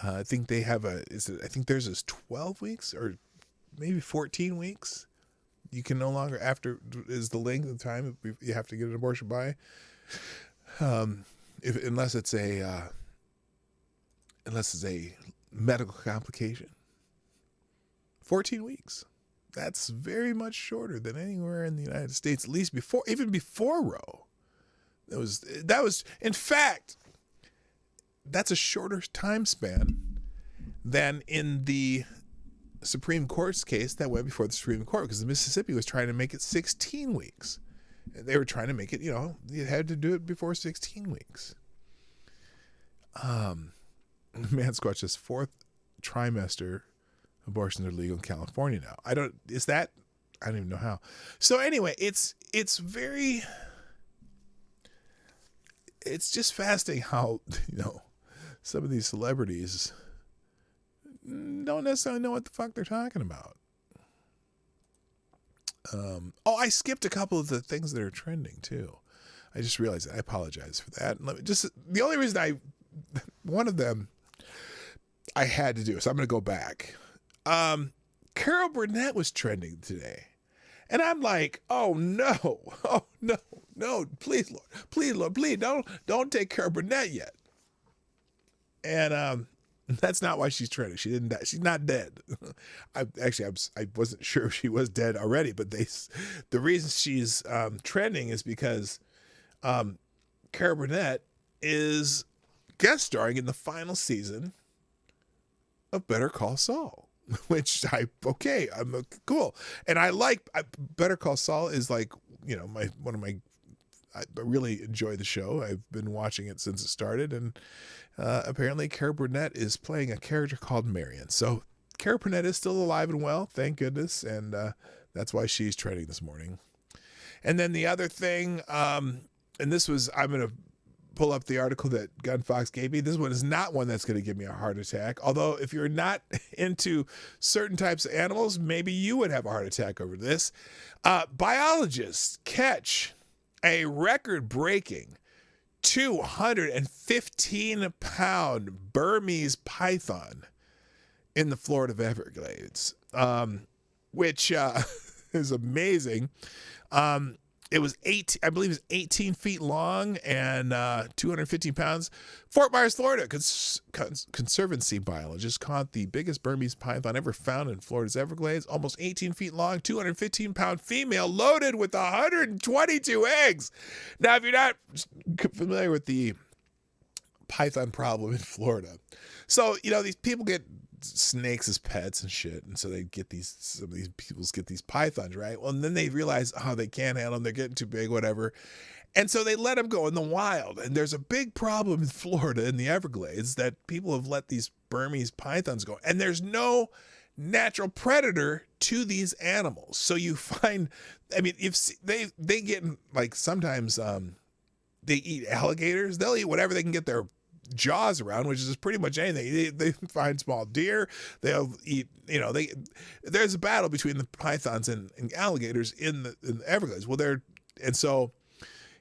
I think they have I think theirs is 12 weeks or maybe 14 weeks. You can no longer, after is the length of time you have to get an abortion by, unless it's a medical complication. 14 weeks. That's very much shorter than anywhere in the United States, at least even before Roe. That was, in fact, that's a shorter time span than in the Supreme Court's case that went before the Supreme Court, because Mississippi was trying to make it 16 weeks. They were trying to make it, you had to do it before 16 weeks. Man Squatch says 4th trimester abortions are legal in California now. I don't even know how. So anyway, it's just fascinating how, some of these celebrities don't necessarily know what the fuck they're talking about. I skipped a couple of the things that are trending too. I just realized that. I apologize for that. The only reason one of them I had to do, so I'm going to go back. Carol Burnett was trending today. And I'm like, oh no, please, Lord, please don't take Carol Burnett yet. And that's not why she's trending. She didn't die. She's not dead. I wasn't sure if she was dead already, but the reason she's trending is because Carol Burnett is guest starring in the final season of Better Call Saul. Which I'm cool. And I like Better Call Saul is like, one of my I really enjoy the show. I've been watching it since it started, and apparently Cara Burnett is playing a character called Marion. So Cara Burnett is still alive and well, thank goodness, and that's why she's trending this morning. And then the other thing, and this was, I'm going to pull up the article that Gun Fox gave me. This one is not one that's going to give me a heart attack. Although if you're not into certain types of animals, maybe you would have a heart attack over this. Biologists catch a record-breaking 215-pound Burmese python in the Florida Everglades, which is amazing. It was 18 feet long and 215 pounds. Fort Myers, Florida, conservancy biologists caught the biggest Burmese python ever found in Florida's Everglades. Almost 18 feet long, 215-pound female loaded with 122 eggs. Now, if you're not familiar with the python problem in Florida, so, these people get snakes as pets and shit, and so they get some of these people get these pythons, right? Well, and then they realize they can't handle them, they're getting too big, whatever, and so they let them go in the wild. And there's a big problem in Florida in the Everglades that people have let these Burmese pythons go, and there's no natural predator to these animals. So you find, if they get, like, sometimes they eat alligators, they'll eat whatever they can get their jaws around, which is pretty much anything. They find small deer, they'll eat, there's a battle between the pythons and alligators in the Everglades. So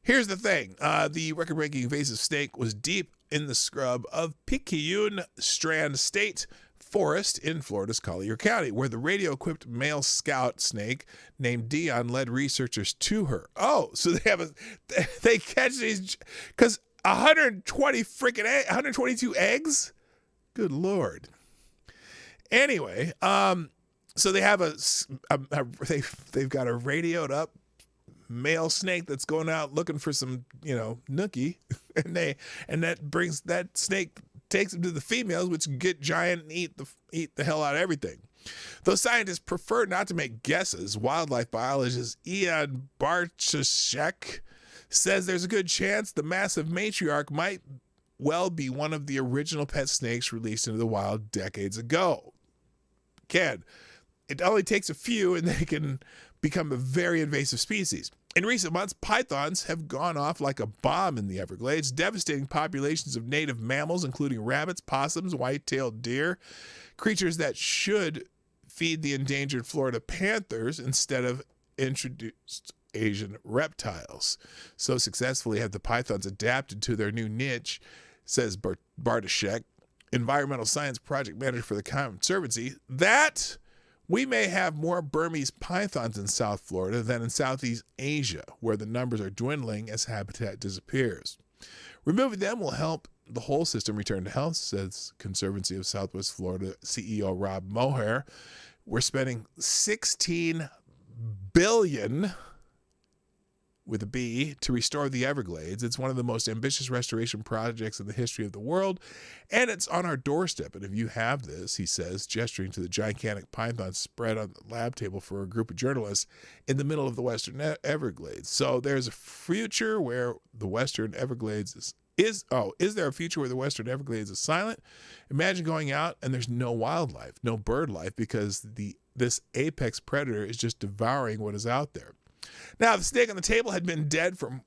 here's the thing. The record-breaking invasive snake was deep in the scrub of Picayune Strand State Forest in Florida's Collier County, where the radio-equipped male scout snake named Dion led researchers to her. Oh, so they catch these, because 122 eggs? Good Lord. Anyway, so they have they've got a radioed up male snake that's going out looking for some, nookie, and that snake takes them to the females, which get giant and eat the hell out of everything. Though scientists prefer not to make guesses, wildlife biologist Ian Bartshek says there's a good chance the massive matriarch might well be one of the original pet snakes released into the wild decades ago. Again, it only takes a few and they can become a very invasive species. In recent months, pythons have gone off like a bomb in the Everglades, devastating populations of native mammals, including rabbits, possums, white-tailed deer, creatures that should feed the endangered Florida panthers instead of introduced Asian reptiles. So successfully have the pythons adapted to their new niche, says Bartashek, environmental science project manager for the Conservancy, that we may have more Burmese pythons in South Florida than in Southeast Asia, where the numbers are dwindling as habitat disappears. Removing them will help the whole system return to health, says Conservancy of Southwest Florida CEO Rob Mohair. We're spending $16 billion with a B to restore the Everglades. It's one of the most ambitious restoration projects in the history of the world, and it's on our doorstep. And if you have this, he says, gesturing to the gigantic python spread on the lab table for a group of journalists in the middle of the Western Everglades. So there's a future where the Western Everglades is there a future where the Western Everglades is silent? Imagine going out and there's no wildlife, no bird life, because this apex predator is just devouring what is out there. Now, the snake on the table had been dead for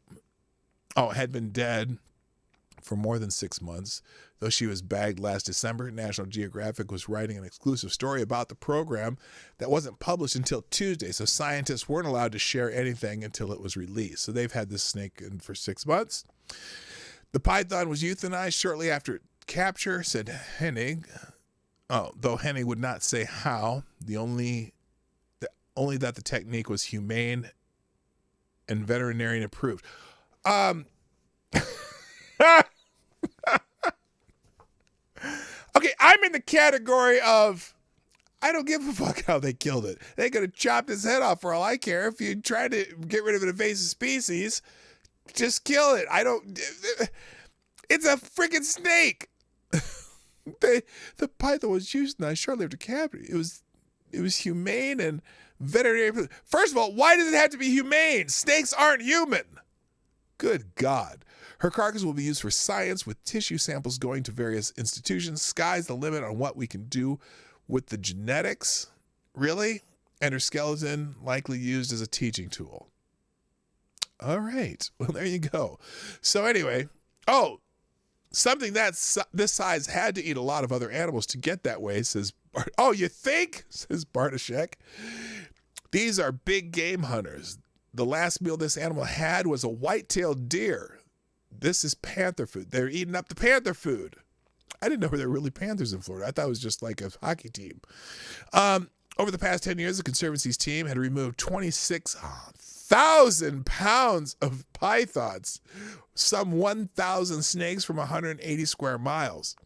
more than 6 months. Though she was bagged last December, National Geographic was writing an exclusive story about the program that wasn't published until Tuesday, so scientists weren't allowed to share anything until it was released. So they've had this snake in for 6 months. The python was euthanized shortly after capture, said Hennig. Though Hennig would not say how, only that the technique was humane and veterinarian approved. Okay, I'm in the category of I don't give a fuck how they killed it. They could have chopped his head off for all I care. If you try to get rid of an invasive species, just kill it. It's a freaking snake. The python was euthanized shortly after capture. It was humane and veterinary. First of all, why does it have to be humane? Snakes aren't human. Good God. Her carcass will be used for science, with tissue samples going to various institutions. Sky's the limit on what we can do with the genetics. Really? And her skeleton likely used as a teaching tool. All right. Well, there you go. So anyway, something that's this size had to eat a lot of other animals to get that way, says Bart. Oh, you think? Says Bartoshek. These are big game hunters. The last meal this animal had was a white-tailed deer. This is panther food. They're eating up the panther food. I didn't know there were really panthers in Florida. I thought it was just like a hockey team. Over the past 10 years, the Conservancy's team had removed 26,000 pounds of pythons, some 1,000 snakes from 180 square miles.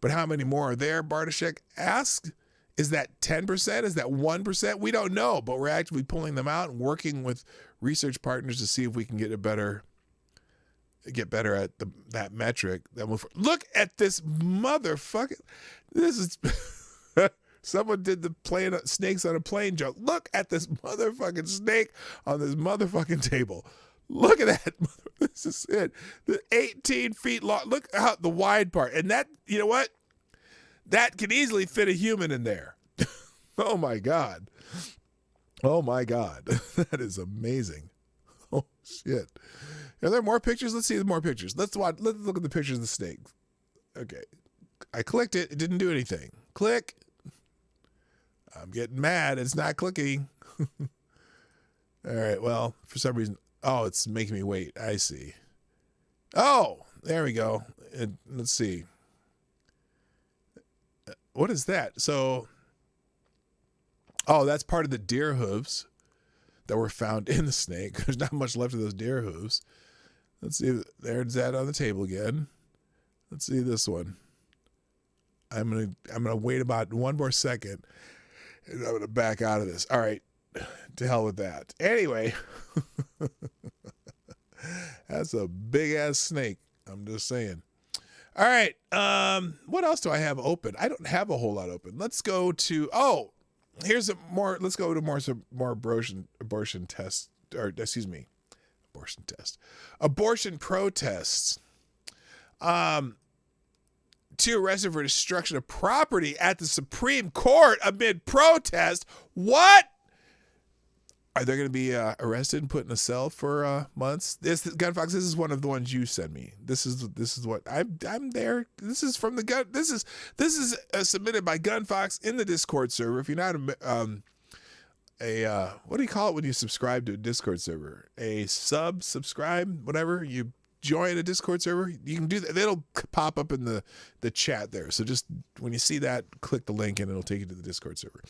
But how many more are there, Bartoshek asked? Is that 10%? Is that 1%? We don't know, but we're actively pulling them out and working with research partners to see if we can get better at that metric. Look at this motherfucker. This is someone did the snakes on a plane joke. Look at this motherfucking snake on this motherfucking table. Look at that. This is it. The 18 feet long. Look out the wide part. And that, you know what? That can easily fit a human in there. Oh my God. Oh my God. That is amazing. Oh shit. Are there more pictures? Let's see the more pictures. Let's look at the pictures of the snake. Okay. I clicked it. It didn't do anything. Click. I'm getting mad. It's not clicking. All right. Well, for some reason. Oh, it's making me wait. I see. Oh, there we go. Let's see. What is that? So, that's part of the deer hooves that were found in the snake. There's not much left of those deer hooves. Let's see. There's that on the table again. Let's see this one. I'm gonna wait about one more second, and I'm gonna back out of this. All right, to hell with that. Anyway, that's a big ass snake. I'm just saying. All right. What else do I have open? I don't have a whole lot open. Let's go to let's go to more abortion tests, or excuse me, abortion test. Abortion protests. 2 arrested for destruction of property at the Supreme Court amid protest. What? Are they going to be arrested and put in a cell for months? Gunfox, this is one of the ones you sent me. This is what I'm there. This is from the gun. This is submitted by Gunfox in the Discord server. If you're not what do you call it when you subscribe to a Discord server? A subscribe, whatever. You join a Discord server. You can do that. It'll pop up in the chat there. So just when you see that, click the link and it'll take you to the Discord server.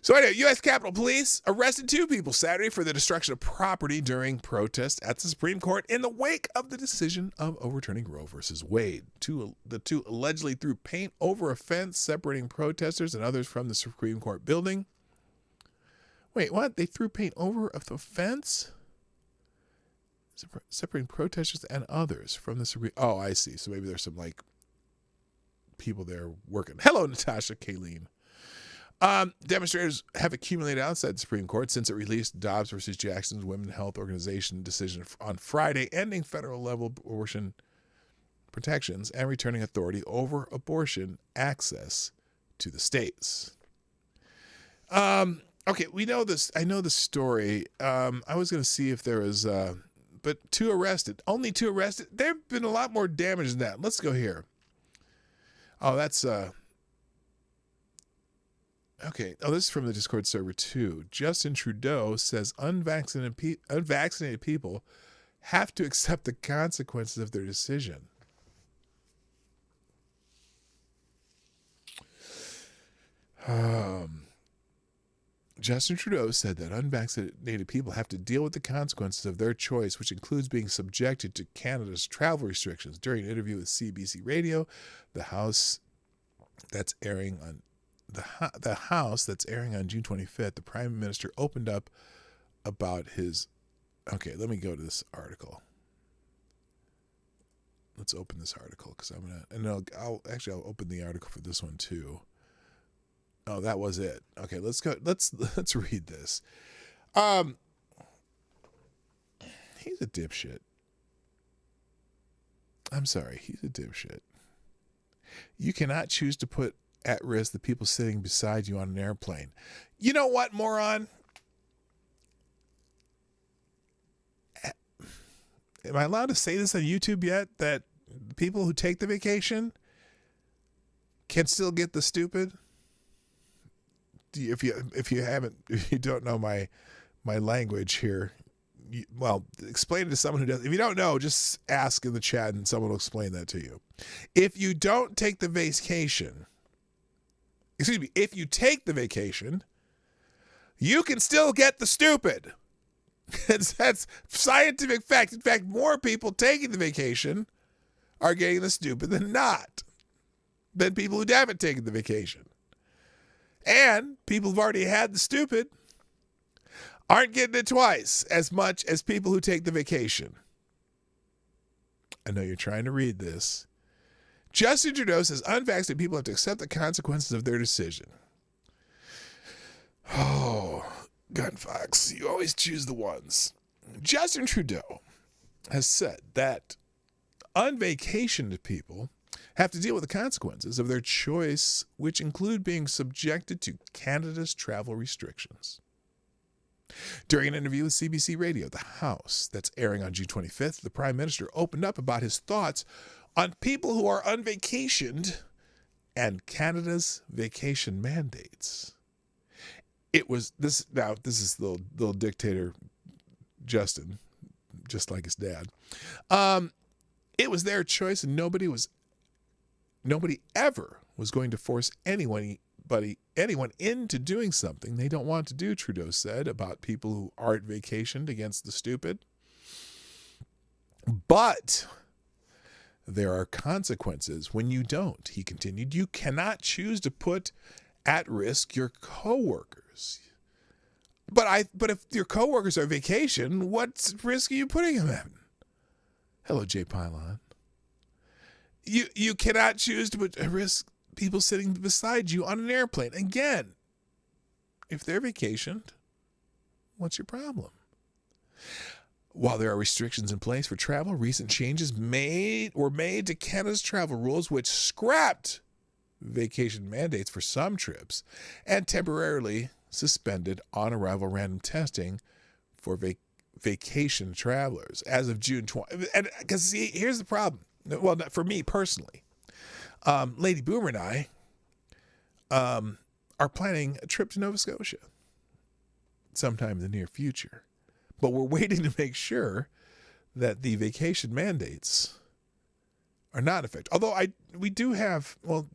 So anyway, U.S. Capitol Police arrested 2 people Saturday for the destruction of property during protests at the Supreme Court in the wake of the decision of overturning Roe versus Wade. The two allegedly threw paint over a fence separating protesters and others from the Supreme Court building. Wait, what? They threw paint over the fence? Separating protesters and others from the Supreme... Oh, I see. So maybe there's some, people there working. Hello, Natasha Kayleen. Demonstrators have accumulated outside the Supreme Court since it released Dobbs versus Jackson's Women's Health Organization decision on Friday, ending federal level abortion protections and returning authority over abortion access to the states. Okay, we know this. I know the story. I was going to see if there was, but 2 arrested. Only 2 arrested. There have been a lot more damage than that. Let's go here. Oh, that's okay. Oh, this is from the Discord server too. Justin Trudeau says unvaccinated people have to accept the consequences of their decision. Justin Trudeau said that unvaccinated people have to deal with the consequences of their choice, which includes being subjected to Canada's travel restrictions. During an interview with CBC Radio, the House that's airing on June 25th, the Prime Minister opened up about his... Okay, let me go to this article. Let's open this article because I'm gonna... And I'll open the article for this one too. Oh, that was it. Okay, let's go. Let's read this. He's a dipshit. I'm sorry, he's a dipshit. You cannot choose to put at risk the people sitting beside you on an airplane. You know what, moron? Am I allowed to say this on YouTube yet? That people who take the vacation can still get the stupid? If you don't know my language here, well, explain it to someone who does. If you don't know, just ask in the chat and someone will explain that to you. If you don't take the vacation, if you take the vacation, you can still get the stupid. That's scientific fact. In fact, more people taking the vacation are getting the stupid than people who haven't taken the vacation. And people who've already had the stupid aren't getting it twice as much as people who take the vacation. I know you're trying to read this. Justin Trudeau says unvaccinated people have to accept the consequences of their decision. Oh, Gun Fox, you always choose the ones. Justin Trudeau has said that unvacationed people have to deal with the consequences of their choice, which include being subjected to Canada's travel restrictions. During an interview with CBC Radio, The House, that's airing on June 25th, the Prime Minister opened up about his thoughts on people who are unvacationed and Canada's vacation mandates. It was this. Now, this is little dictator Justin, just like his dad. It was their choice, and nobody ever was going to force anyone into doing something they don't want to do, Trudeau said about people who aren't vacationed against the stupid. But there are consequences when you don't, he continued. You cannot choose to put at risk your coworkers. But if your coworkers are vacation, what risk are you putting them in? Hello, Jay Pylon. You cannot choose to put at risk people sitting beside you on an airplane. Again, if they're vacationed, what's your problem? While there are restrictions in place for travel, recent changes were made to Canada's travel rules, which scrapped vacation mandates for some trips and temporarily suspended on-arrival random testing for vacation travelers as of June 20. And because see, here's the problem. Well, not for me personally. Lady Boomer and I are planning a trip to Nova Scotia sometime in the near future. But we're waiting to make sure that the vacation mandates are not affected. Although we do have, well,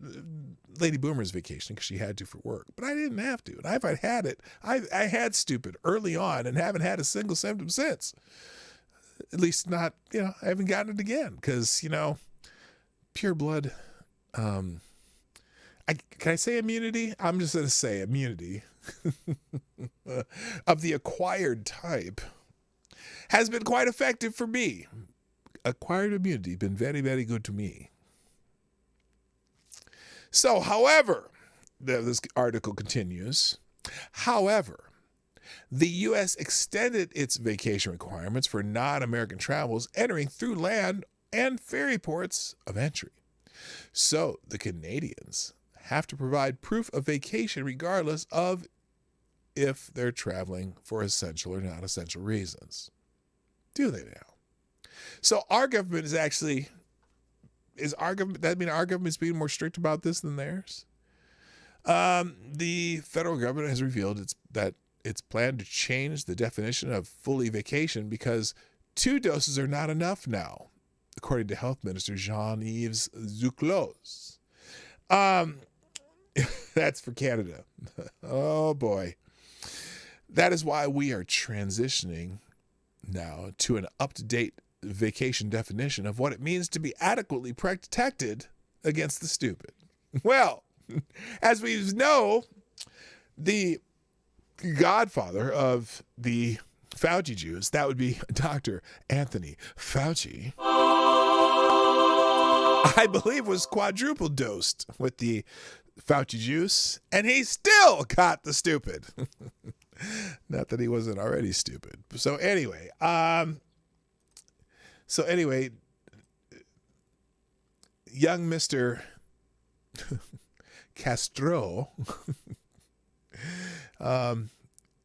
Lady Boomer's vacation because she had to for work, but I didn't have to. And I've had it. I had stupid early on and haven't had a single symptom since. At least not, I haven't gotten it again because, pure blood. Can I say immunity? I'm just going to say immunity of the acquired type has been quite effective for me. Acquired immunity been very, very good to me. So, however, this article continues, however, the U.S. extended its vacation requirements for non-American travelers entering through land and ferry ports of entry. So the Canadians have to provide proof of vacation regardless of if they're traveling for essential or not essential reasons. Do they now? So our government our government's being more strict about this than theirs? The federal government has revealed that it's planned to change the definition of fully vacation because 2 doses are not enough now, according to Health Minister Jean-Yves Duclos. That's for Canada. Oh, boy. That is why we are transitioning now to an up-to-date vacation definition of what it means to be adequately protected against the stupid. Well, as we know, the godfather of the Fauci Jews, that would be Dr. Anthony Fauci, I believe was quadruple dosed with the Fauci juice, and he still got the stupid. Not that he wasn't already stupid. So anyway, young Mr. Castro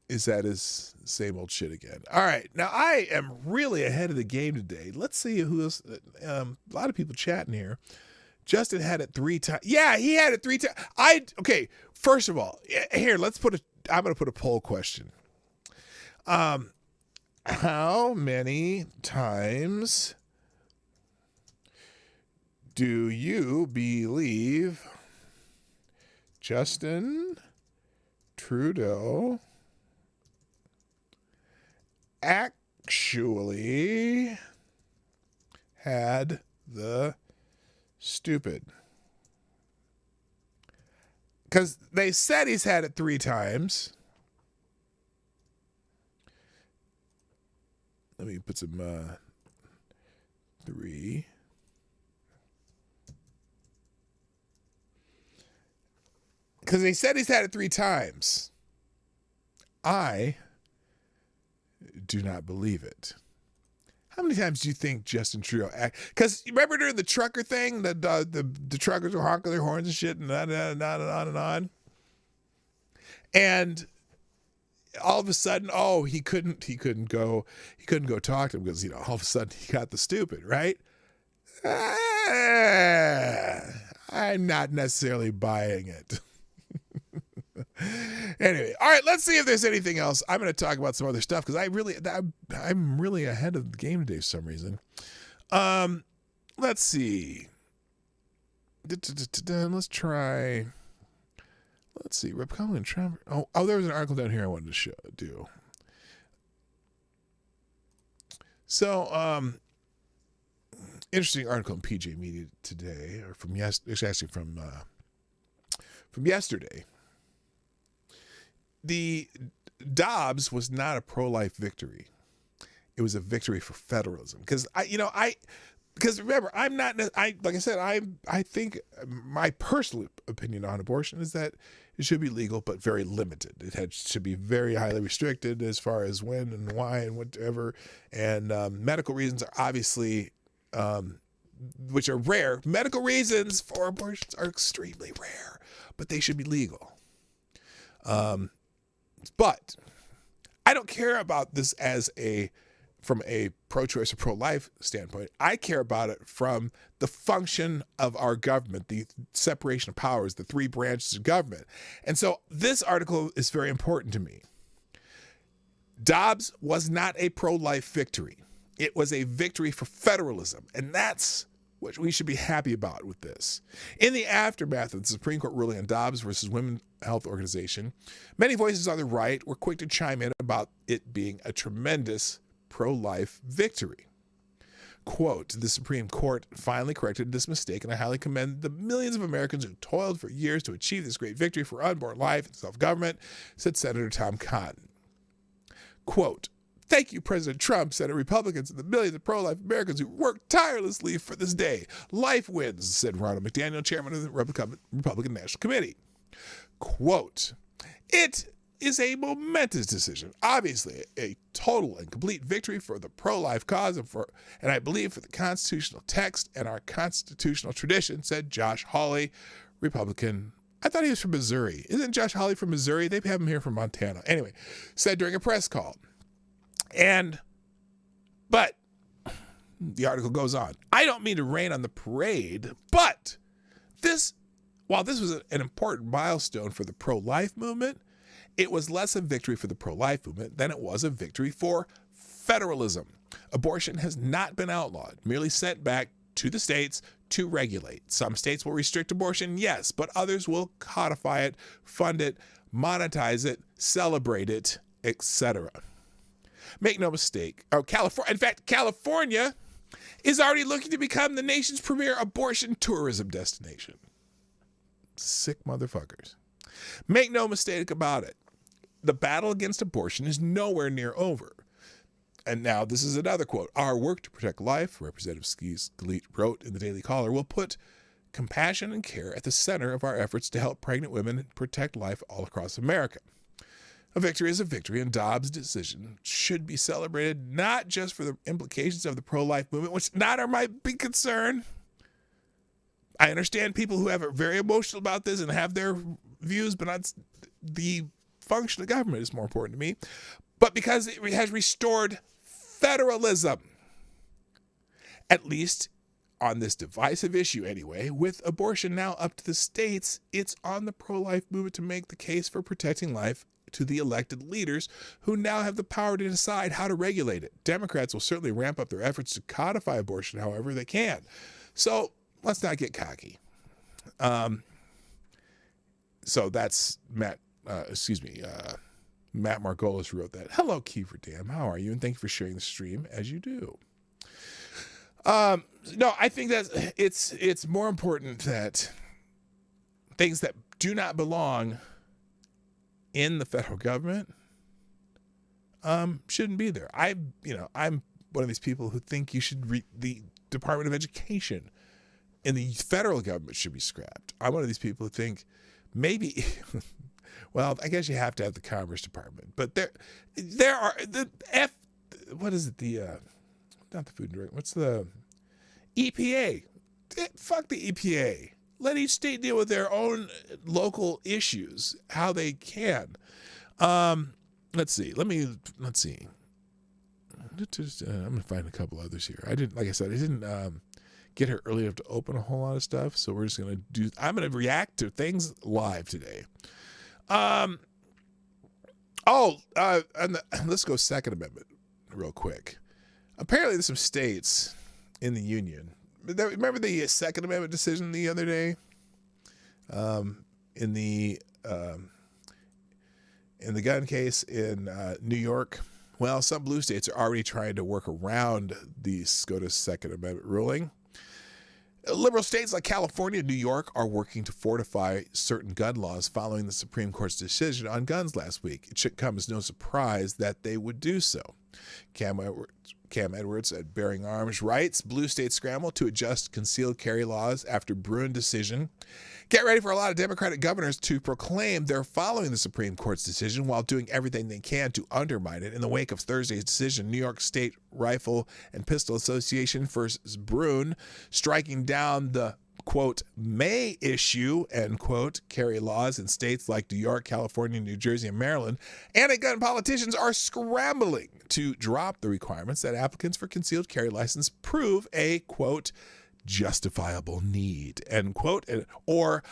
is at his same old shit again. All right. Now, I am really ahead of the game today. Let's see who else. A lot of people chatting here. Justin had it 3 times. Yeah, he had it 3 times. Okay, first of all, here, I'm going to put a poll question. How many times do you believe Justin Trudeau actually had the stupid? Because they said he's had it 3 times. Let me put some 3. Because they said he's had it 3 times. I do not believe it. How many times do you think Justin Trudeau because remember during the trucker thing, the truckers were honking their horns and shit and on and on and on and on. And all of a sudden, he couldn't go talk to him because, all of a sudden he got the stupid, right? I'm not necessarily buying it. Anyway, all right, let's see if there's anything else. I'm going to talk about some other stuff because I'm really ahead of the game today for some reason. Let's see. Let's try. Let's see. Republican Trump. Oh, there was an article down here I wanted to do. So, interesting article in PJ Media today, or from yesterday. The Dobbs was not a pro-life victory. It was a victory for federalism. Because because remember, like I said, I think my personal opinion on abortion is that it should be legal, but very limited. It should be very highly restricted as far as when and why and whatever. And medical reasons are obviously, which are rare. Medical reasons for abortions are extremely rare, but they should be legal. But I don't care about this from a pro-choice or pro-life standpoint. I care about it from the function of our government, the separation of powers, the 3 branches of government. And so this article is very important to me. Dobbs was not a pro-life victory. It was a victory for federalism. And that's what we should be happy about with this. In the aftermath of the Supreme Court ruling on Dobbs versus Women's Health Organization, many voices on the right were quick to chime in about it being a tremendous pro-life victory. Quote, the Supreme Court finally corrected this mistake, and I highly commend the millions of Americans who toiled for years to achieve this great victory for unborn life and self-government, said Senator Tom Cotton. Quote, thank you, President Trump, Senate Republicans, and the millions of pro-life Americans who worked tirelessly for this day. Life wins, said Ronald McDaniel, chairman of the Republican National Committee. Quote, it is a momentous decision, obviously a total and complete victory for the pro-life cause and I believe for the constitutional text and our constitutional tradition, said Josh Hawley, Republican. I thought he was from Missouri. Isn't Josh Hawley from Missouri? They have him here from Montana. Anyway, said during a press call. But the article goes on. I don't mean to rain on the parade, but while this was an important milestone for the pro-life movement, it was less a victory for the pro-life movement than it was a victory for federalism. Abortion has not been outlawed, merely sent back to the states to regulate. Some states will restrict abortion, yes, but others will codify it, fund it, monetize it, celebrate it, etc. Make no mistake. California is already looking to become the nation's premier abortion tourism destination. Sick motherfuckers. Make no mistake about it. The battle against abortion is nowhere near over. And now this is another quote. Our work to protect life, Representative Skeet wrote in the Daily Caller, will put compassion and care at the center of our efforts to help pregnant women protect life all across America. A victory is a victory, and Dobbs' decision should be celebrated not just for the implications of the pro-life movement, which not are my big concern, I understand people who are very emotional about this and have their views, but the function of government is more important to me. But because it has restored federalism, at least on this divisive issue anyway, with abortion now up to the states, it's on the pro-life movement to make the case for protecting life to the elected leaders who now have the power to decide how to regulate it. Democrats will certainly ramp up their efforts to codify abortion however they can. So let's not get cocky. So that's Matt Margolis wrote that. Hello, Kiefer Dam. How are you? And thank you for sharing the stream as you do. No, I think that it's more important that things that do not belong in the federal government shouldn't be there. I'm one of these people who think the Department of Education in the federal government should be scrapped. I'm one of these people who think maybe, well, I guess you have to have the Commerce Department, but there are what is it? Not the Food and Drug. What's the EPA? Fuck the EPA. Let each state deal with their own local issues how they can. Let's see. Let's see. I'm gonna find a couple others here. I didn't get here early enough to open a whole lot of stuff, so we're just I'm gonna react to things live today. Let's go Second Amendment real quick. Apparently there's some states in the union. Remember the Second Amendment decision the other day? In the gun case in New York? Well, some blue states are already trying to work around the SCOTUS Second Amendment ruling. Liberal states like California and New York are working to fortify certain gun laws following the Supreme Court's decision on guns last week. It should come as no surprise that they would do so. Cam Edwards at Bearing Arms writes, blue states scramble to adjust concealed carry laws after Bruin decision. Get ready for a lot of Democratic governors to proclaim they're following the Supreme Court's decision while doing everything they can to undermine it. In the wake of Thursday's decision, New York State Rifle and Pistol Association versus Bruin striking down the quote, may issue, end quote, carry laws in states like New York, California, New Jersey, and Maryland. Anti-gun politicians are scrambling to drop the requirements that applicants for concealed carry license prove a, quote, justifiable need, end quote, or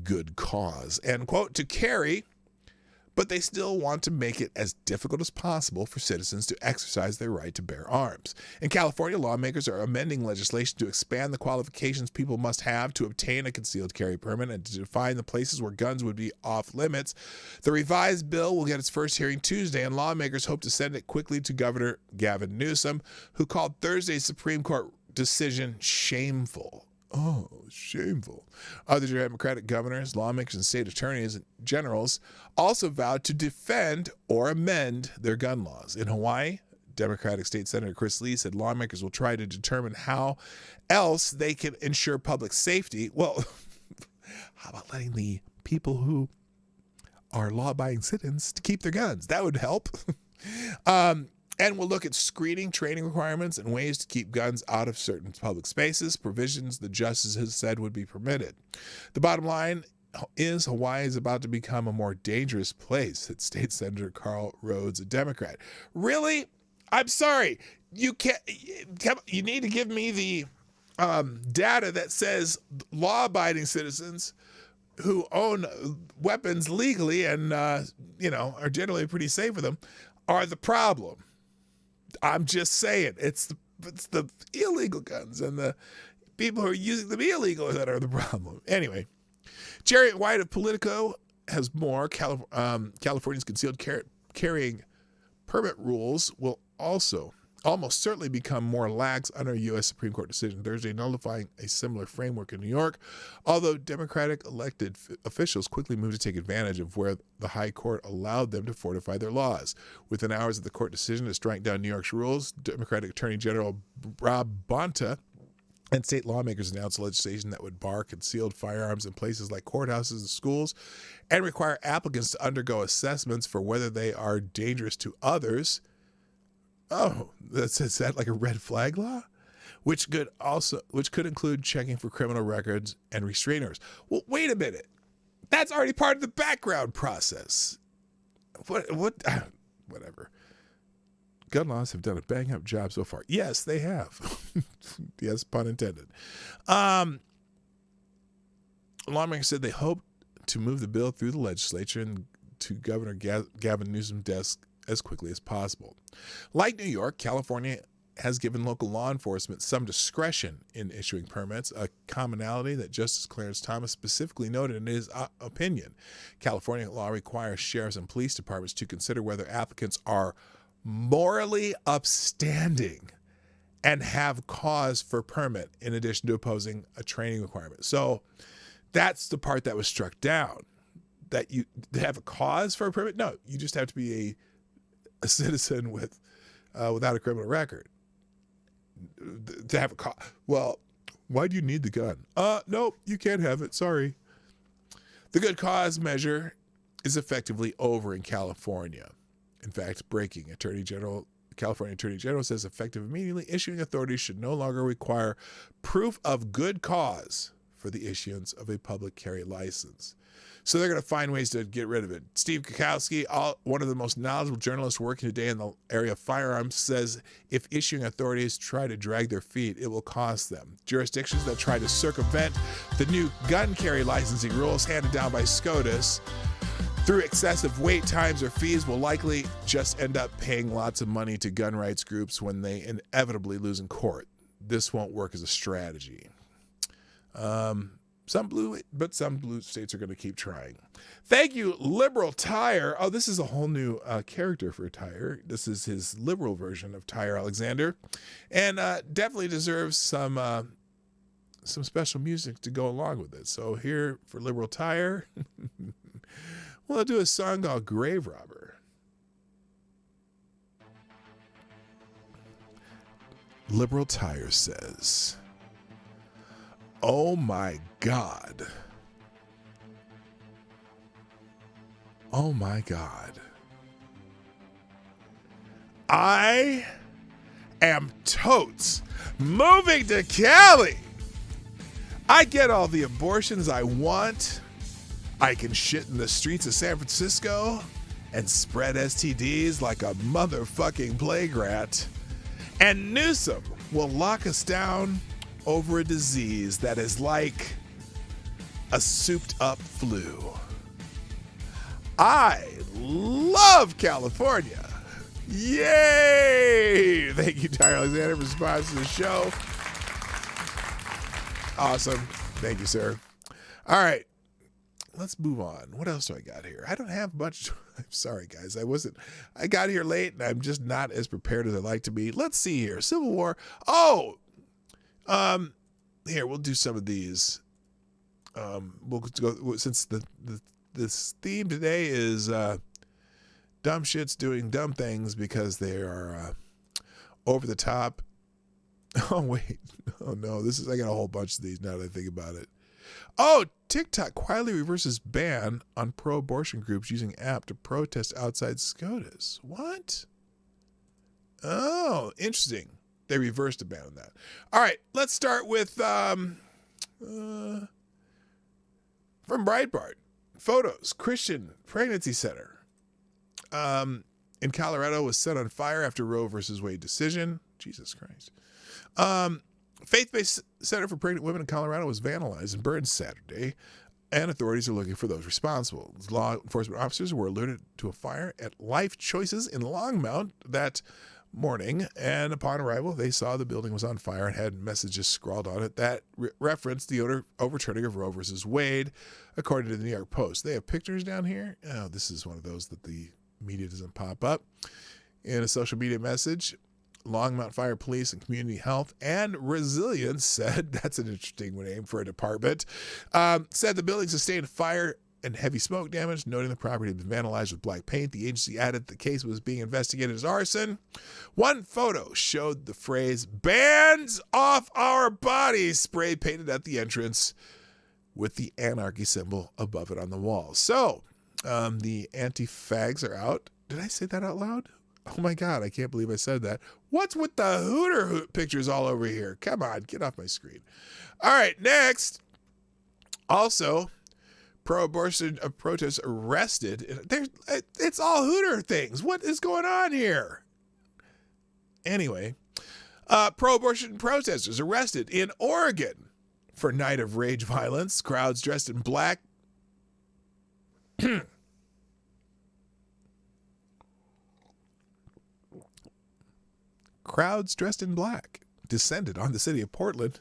good cause, end quote, to carry, but they still want to make it as difficult as possible for citizens to exercise their right to bear arms. In California, lawmakers are amending legislation to expand the qualifications people must have to obtain a concealed carry permit and to define the places where guns would be off limits. The revised bill will get its first hearing Tuesday, and lawmakers hope to send it quickly to Governor Gavin Newsom, who called Thursday's Supreme Court decision shameful. Oh, shameful. Other Democratic governors, lawmakers, and state attorneys and generals also vowed to defend or amend their gun laws. In Hawaii, Democratic State Senator Chris Lee said lawmakers will try to determine how else they can ensure public safety. Well, how about letting the people who are law-abiding citizens to keep their guns? That would help. And we'll look at screening, training requirements, and ways to keep guns out of certain public spaces, provisions the justice has said would be permitted. The bottom line is Hawaii is about to become a more dangerous place, said State Senator Carl Rhodes, a Democrat. Really? I'm sorry. You need to give me the data that says law-abiding citizens who own weapons legally and, are generally pretty safe with them are the problem. I'm just saying, it's the illegal guns and the people who are using them illegal that are the problem. Anyway, Jerry White of Politico has more. California's concealed carrying permit rules will also almost certainly become more lax under a U.S. Supreme Court decision Thursday, nullifying a similar framework in New York, although Democratic elected officials quickly moved to take advantage of where the high court allowed them to fortify their laws. Within hours of the court decision to strike down New York's rules, Democratic Attorney General Rob Bonta and state lawmakers announced legislation that would bar concealed firearms in places like courthouses and schools and require applicants to undergo assessments for whether they are dangerous to others. Oh, is that like a red flag law? which could include checking for criminal records and restraining orders. Well, wait a minute. That's already part of the background process. Whatever. Gun laws have done a bang-up job so far. Yes, they have. Yes, pun intended. Lawmakers said they hope to move the bill through the legislature and to Governor Gavin Newsom's desk as quickly as possible. Like New York, California has given local law enforcement some discretion in issuing permits, a commonality that Justice Clarence Thomas specifically noted in his opinion. California law requires sheriffs and police departments to consider whether applicants are morally upstanding and have cause for permit in addition to opposing a training requirement. So that's the part that was struck down. That you have a cause for a permit? No, you just have to be a citizen without a criminal record. To have a cause. Well, why do you need the gun? No, you can't have it. Sorry. The good cause measure is effectively over in California. In fact, breaking. California Attorney General says effective immediately, issuing authorities should no longer require proof of good cause for the issuance of a public carry license. So they're going to find ways to get rid of it. Steve Kukowski, one of the most knowledgeable journalists working today in the area of firearms, says if issuing authorities try to drag their feet, it will cost them. Jurisdictions that try to circumvent the new gun carry licensing rules handed down by SCOTUS through excessive wait times or fees will likely just end up paying lots of money to gun rights groups when they inevitably lose in court. This won't work as a strategy. Some blue states are going to keep trying. Thank you, Liberal Tire. Oh, this is a whole new character for Tire. This is his liberal version of Tire Alexander, and definitely deserves some special music to go along with it. So here for Liberal Tire, we'll do a song called Grave Robber. Liberal Tire says, oh my God. Oh my God. I am totes moving to Cali. I get all the abortions I want. I can shit in the streets of San Francisco and spread STDs like a motherfucking plague rat. And Newsom will lock us down over a disease that is like a souped up flu. I love California. Yay! Thank you, Tyler Alexander, for sponsoring the show. Awesome. Thank you, sir. All right. Let's move on. What else do I got here? I don't have much. I'm sorry, guys. I got here late and I'm just not as prepared as I'd like to be. Let's see here. Civil War. Oh, here, we'll do some of these. We'll go, since this theme today is dumb shits doing dumb things because they are over the top. Oh, wait. Oh, no. I got a whole bunch of these now that I think about it. Oh, TikTok quietly reverses ban on pro-abortion groups using app to protest outside SCOTUS. What? Oh, interesting. They reversed a ban on that. All right, let's start with from Breitbart. Photos. Christian Pregnancy Center in Colorado was set on fire after Roe versus Wade decision. Jesus Christ. Faith-based Center for Pregnant Women in Colorado was vandalized and burned Saturday, and authorities are looking for those responsible. Law enforcement officers were alerted to a fire at Life Choices in Longmont that morning, and upon arrival, they saw the building was on fire and had messages scrawled on it that referenced the overturning of Roe versus Wade, according to the New York Post. They have pictures down here. Oh, this is one of those that the media doesn't pop up. In a social media message, Longmont Fire Police and Community Health and Resilience said, that's an interesting name for a department, said the building sustained fire and heavy smoke damage, noting the property had been vandalized with black paint. The agency added the case was being investigated as arson. One photo showed the phrase, "Bands off our bodies," spray painted at the entrance with the anarchy symbol above it on the wall. So, the anti-fags are out. Did I say that out loud? Oh my God, I can't believe I said that. What's with the hooter pictures all over here? Come on, get off my screen. All right, next. Also, pro-abortion protests arrested. It's all hooter things. What is going on here? Anyway, pro-abortion protesters arrested in Oregon for night of rage violence. Crowds dressed in black. Crowds dressed in black descended on the city of Portland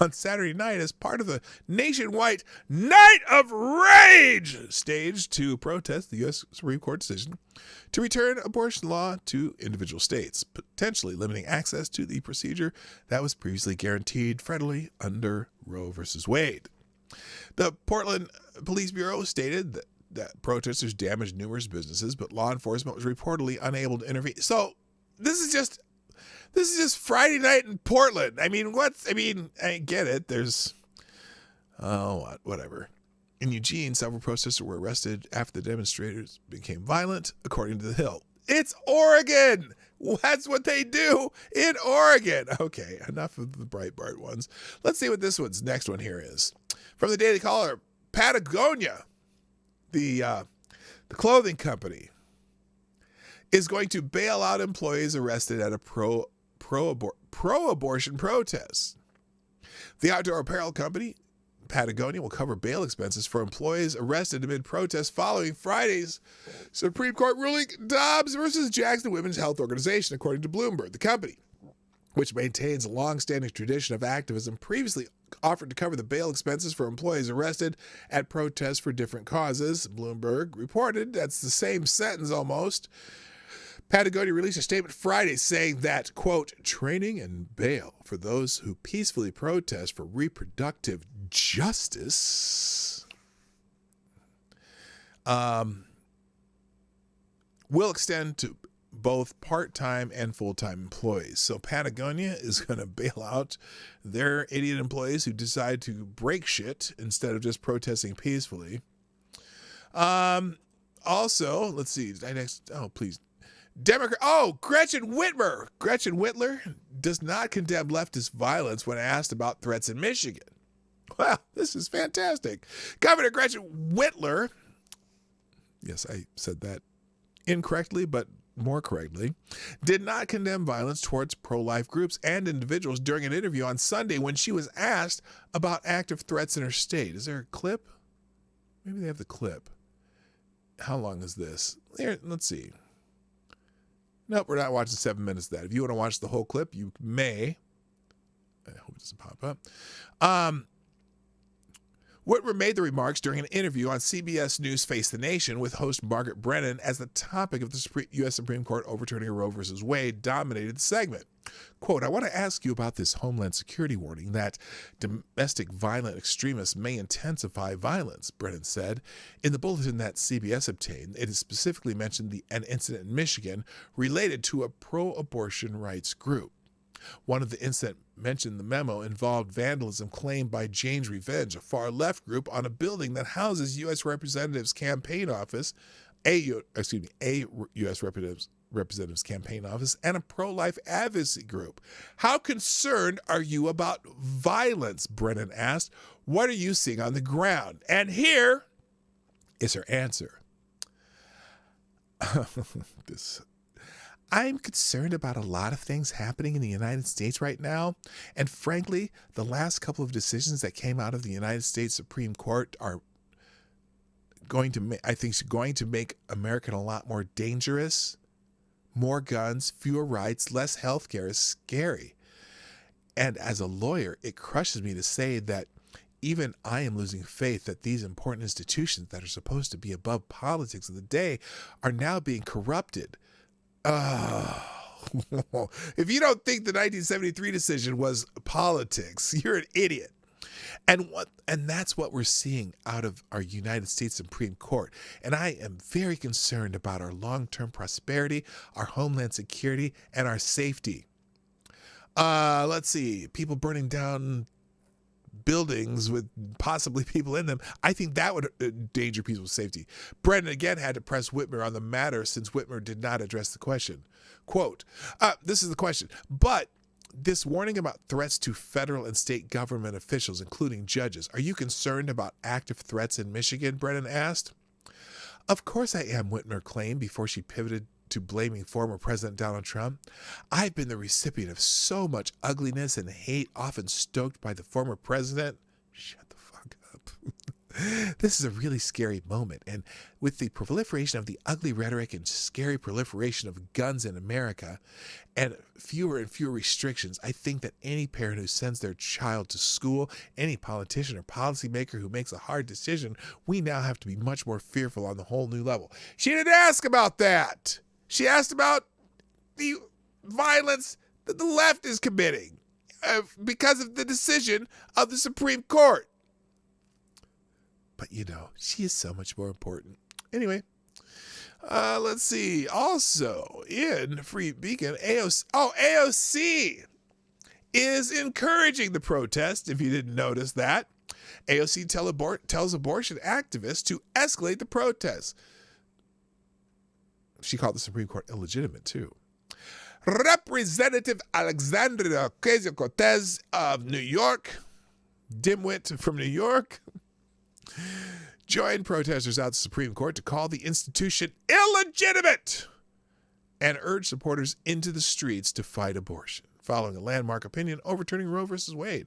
on Saturday night as part of the nationwide Night of Rage staged to protest the U.S. Supreme Court decision to return abortion law to individual states, potentially limiting access to the procedure that was previously guaranteed federally under Roe v. Wade. The Portland Police Bureau stated that protesters damaged numerous businesses, but law enforcement was reportedly unable to intervene. So this is just Friday night in Portland. I get it. There's, whatever. In Eugene, several protesters were arrested after the demonstrators became violent, according to The Hill. It's Oregon. That's what they do in Oregon. Okay, enough of the Breitbart ones. Let's see what this next one here is. From the Daily Caller, Patagonia, the clothing company, is going to bail out employees arrested at a pro-abortion protest. The outdoor apparel company, Patagonia, will cover bail expenses for employees arrested amid protests following Friday's Supreme Court ruling Dobbs versus Jackson Women's Health Organization, according to Bloomberg. The company, which maintains a long-standing tradition of activism, previously offered to cover the bail expenses for employees arrested at protests for different causes. Bloomberg reported, that's the same sentence almost. Patagonia released a statement Friday saying that, quote, training and bail for those who peacefully protest for reproductive justice will extend to both part-time and full-time employees. So Patagonia is going to bail out their idiot employees who decide to break shit instead of just protesting peacefully. Also, let's see. Gretchen Whitmer. Gretchen Whitler does not condemn leftist violence when asked about threats in Michigan. Wow, this is fantastic. Governor Gretchen Whitler, yes, I said that incorrectly, but more correctly, did not condemn violence towards pro-life groups and individuals during an interview on Sunday when she was asked about active threats in her state. Is there a clip? Maybe they have the clip. How long is this? Here, let's see. Nope, we're not watching 7 minutes of that. If you want to watch the whole clip, you may. I hope it doesn't pop up. Whitmer made the remarks during an interview on CBS News Face the Nation with host Margaret Brennan as the topic of the U.S. Supreme Court overturning Roe v. Wade dominated the segment. Quote, I want to ask you about this Homeland Security warning that domestic violent extremists may intensify violence, Brennan said. In the bulletin that CBS obtained, it is specifically mentioned an incident in Michigan related to a pro-abortion rights group. One of the incidents mentioned in the memo involved vandalism claimed by Jane's Revenge, a far-left group, on a building that houses U.S. Representative's campaign office, a U.S. Representative's campaign office, and a pro-life advocacy group. How concerned are you about violence? Brennan asked. What are you seeing on the ground? And here is her answer. I'm concerned about a lot of things happening in the United States right now. And frankly, the last couple of decisions that came out of the United States Supreme Court are going to make America a lot more dangerous. More guns, fewer rights, less health care is scary. And as a lawyer, it crushes me to say that even I am losing faith that these important institutions that are supposed to be above politics of the day are now being corrupted. If you don't think the 1973 decision was politics, you're an idiot. And that's what we're seeing out of our United States Supreme Court. And I am very concerned about our long-term prosperity, our homeland security, and our safety. Let's see. People burning down buildings with possibly people in them, I think that would endanger people's safety. Brennan again had to press Whitmer on the matter since Whitmer did not address the question. Quote, this is the question, but this warning about threats to federal and state government officials, including judges, are you concerned about active threats in Michigan? Brennan asked. Of course I am, Whitmer claimed before she pivoted to blaming former President Donald Trump. I've been the recipient of so much ugliness and hate, often stoked by the former president. Shut the fuck up. This is a really scary moment, and with the proliferation of the ugly rhetoric and scary proliferation of guns in America and fewer restrictions, I think that any parent who sends their child to school, any politician or policymaker who makes a hard decision, we now have to be much more fearful on the whole new level. She didn't ask about that. She asked about the violence that the left is committing because of the decision of the Supreme Court. But, you know, she is so much more important. Anyway, let's see. Also, in Free Beacon, AOC is encouraging the protest, if you didn't notice that. AOC tells abortion activists to escalate the protests. She called the Supreme Court illegitimate, too. Representative Alexandria Ocasio-Cortez of New York, dimwit from New York, joined protesters out the Supreme Court to call the institution illegitimate and urge supporters into the streets to fight abortion, following a landmark opinion overturning Roe v. Wade.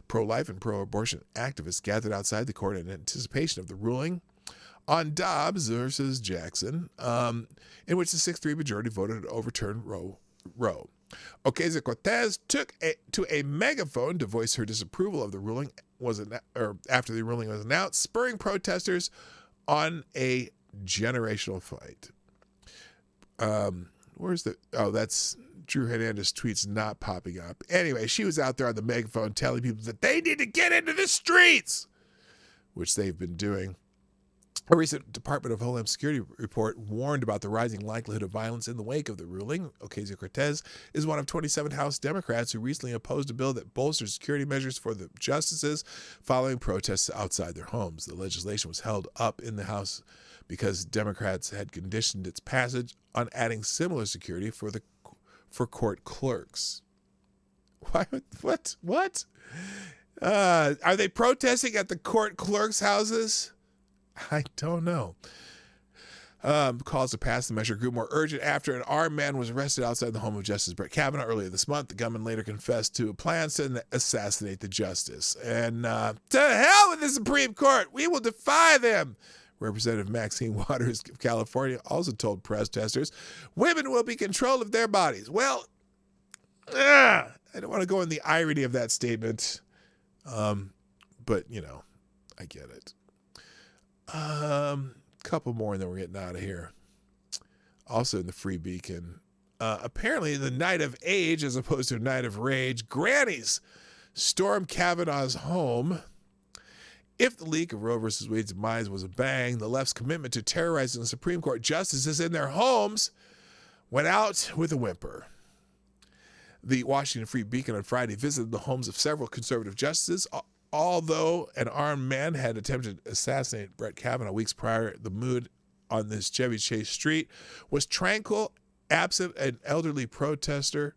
Pro-life and pro-abortion activists gathered outside the court in anticipation of the ruling on Dobbs versus Jackson, in which the 6-3 majority voted to overturn Roe. Ocasio-Cortez took to a megaphone to voice her disapproval of the ruling after the ruling was announced, spurring protesters on a generational fight. That's Drew Hernandez tweets not popping up. Anyway, she was out there on the megaphone telling people that they need to get into the streets, which they've been doing. A recent Department of Homeland Security report warned about the rising likelihood of violence in the wake of the ruling. Ocasio-Cortez is one of 27 House Democrats who recently opposed a bill that bolsters security measures for the justices following protests outside their homes. The legislation was held up in the House because Democrats had conditioned its passage on adding similar security for court clerks. What? Are they protesting at the court clerks' houses? I don't know. Calls to pass the measure grew more urgent after an armed man was arrested outside the home of Justice Brett Kavanaugh earlier this month. The gunman later confessed to plans to assassinate the justice. And to hell with the Supreme Court. We will defy them. Representative Maxine Waters of California also told protesters women will be in control of their bodies. Well, I don't want to go in the irony of that statement. But, you know, I get it. Couple more and then we're getting out of here. Also in the Free Beacon, apparently the night of age as opposed to a night of rage, grannies stormed Kavanaugh's home. If the leak of Roe v. Wade's demise was a bang, the left's commitment to terrorizing the Supreme Court justices in their homes went out with a whimper. The Washington Free Beacon on Friday visited the homes of several conservative justices. Although an armed man had attempted to assassinate Brett Kavanaugh weeks prior, the mood on this Chevy Chase street was tranquil, absent an elderly protester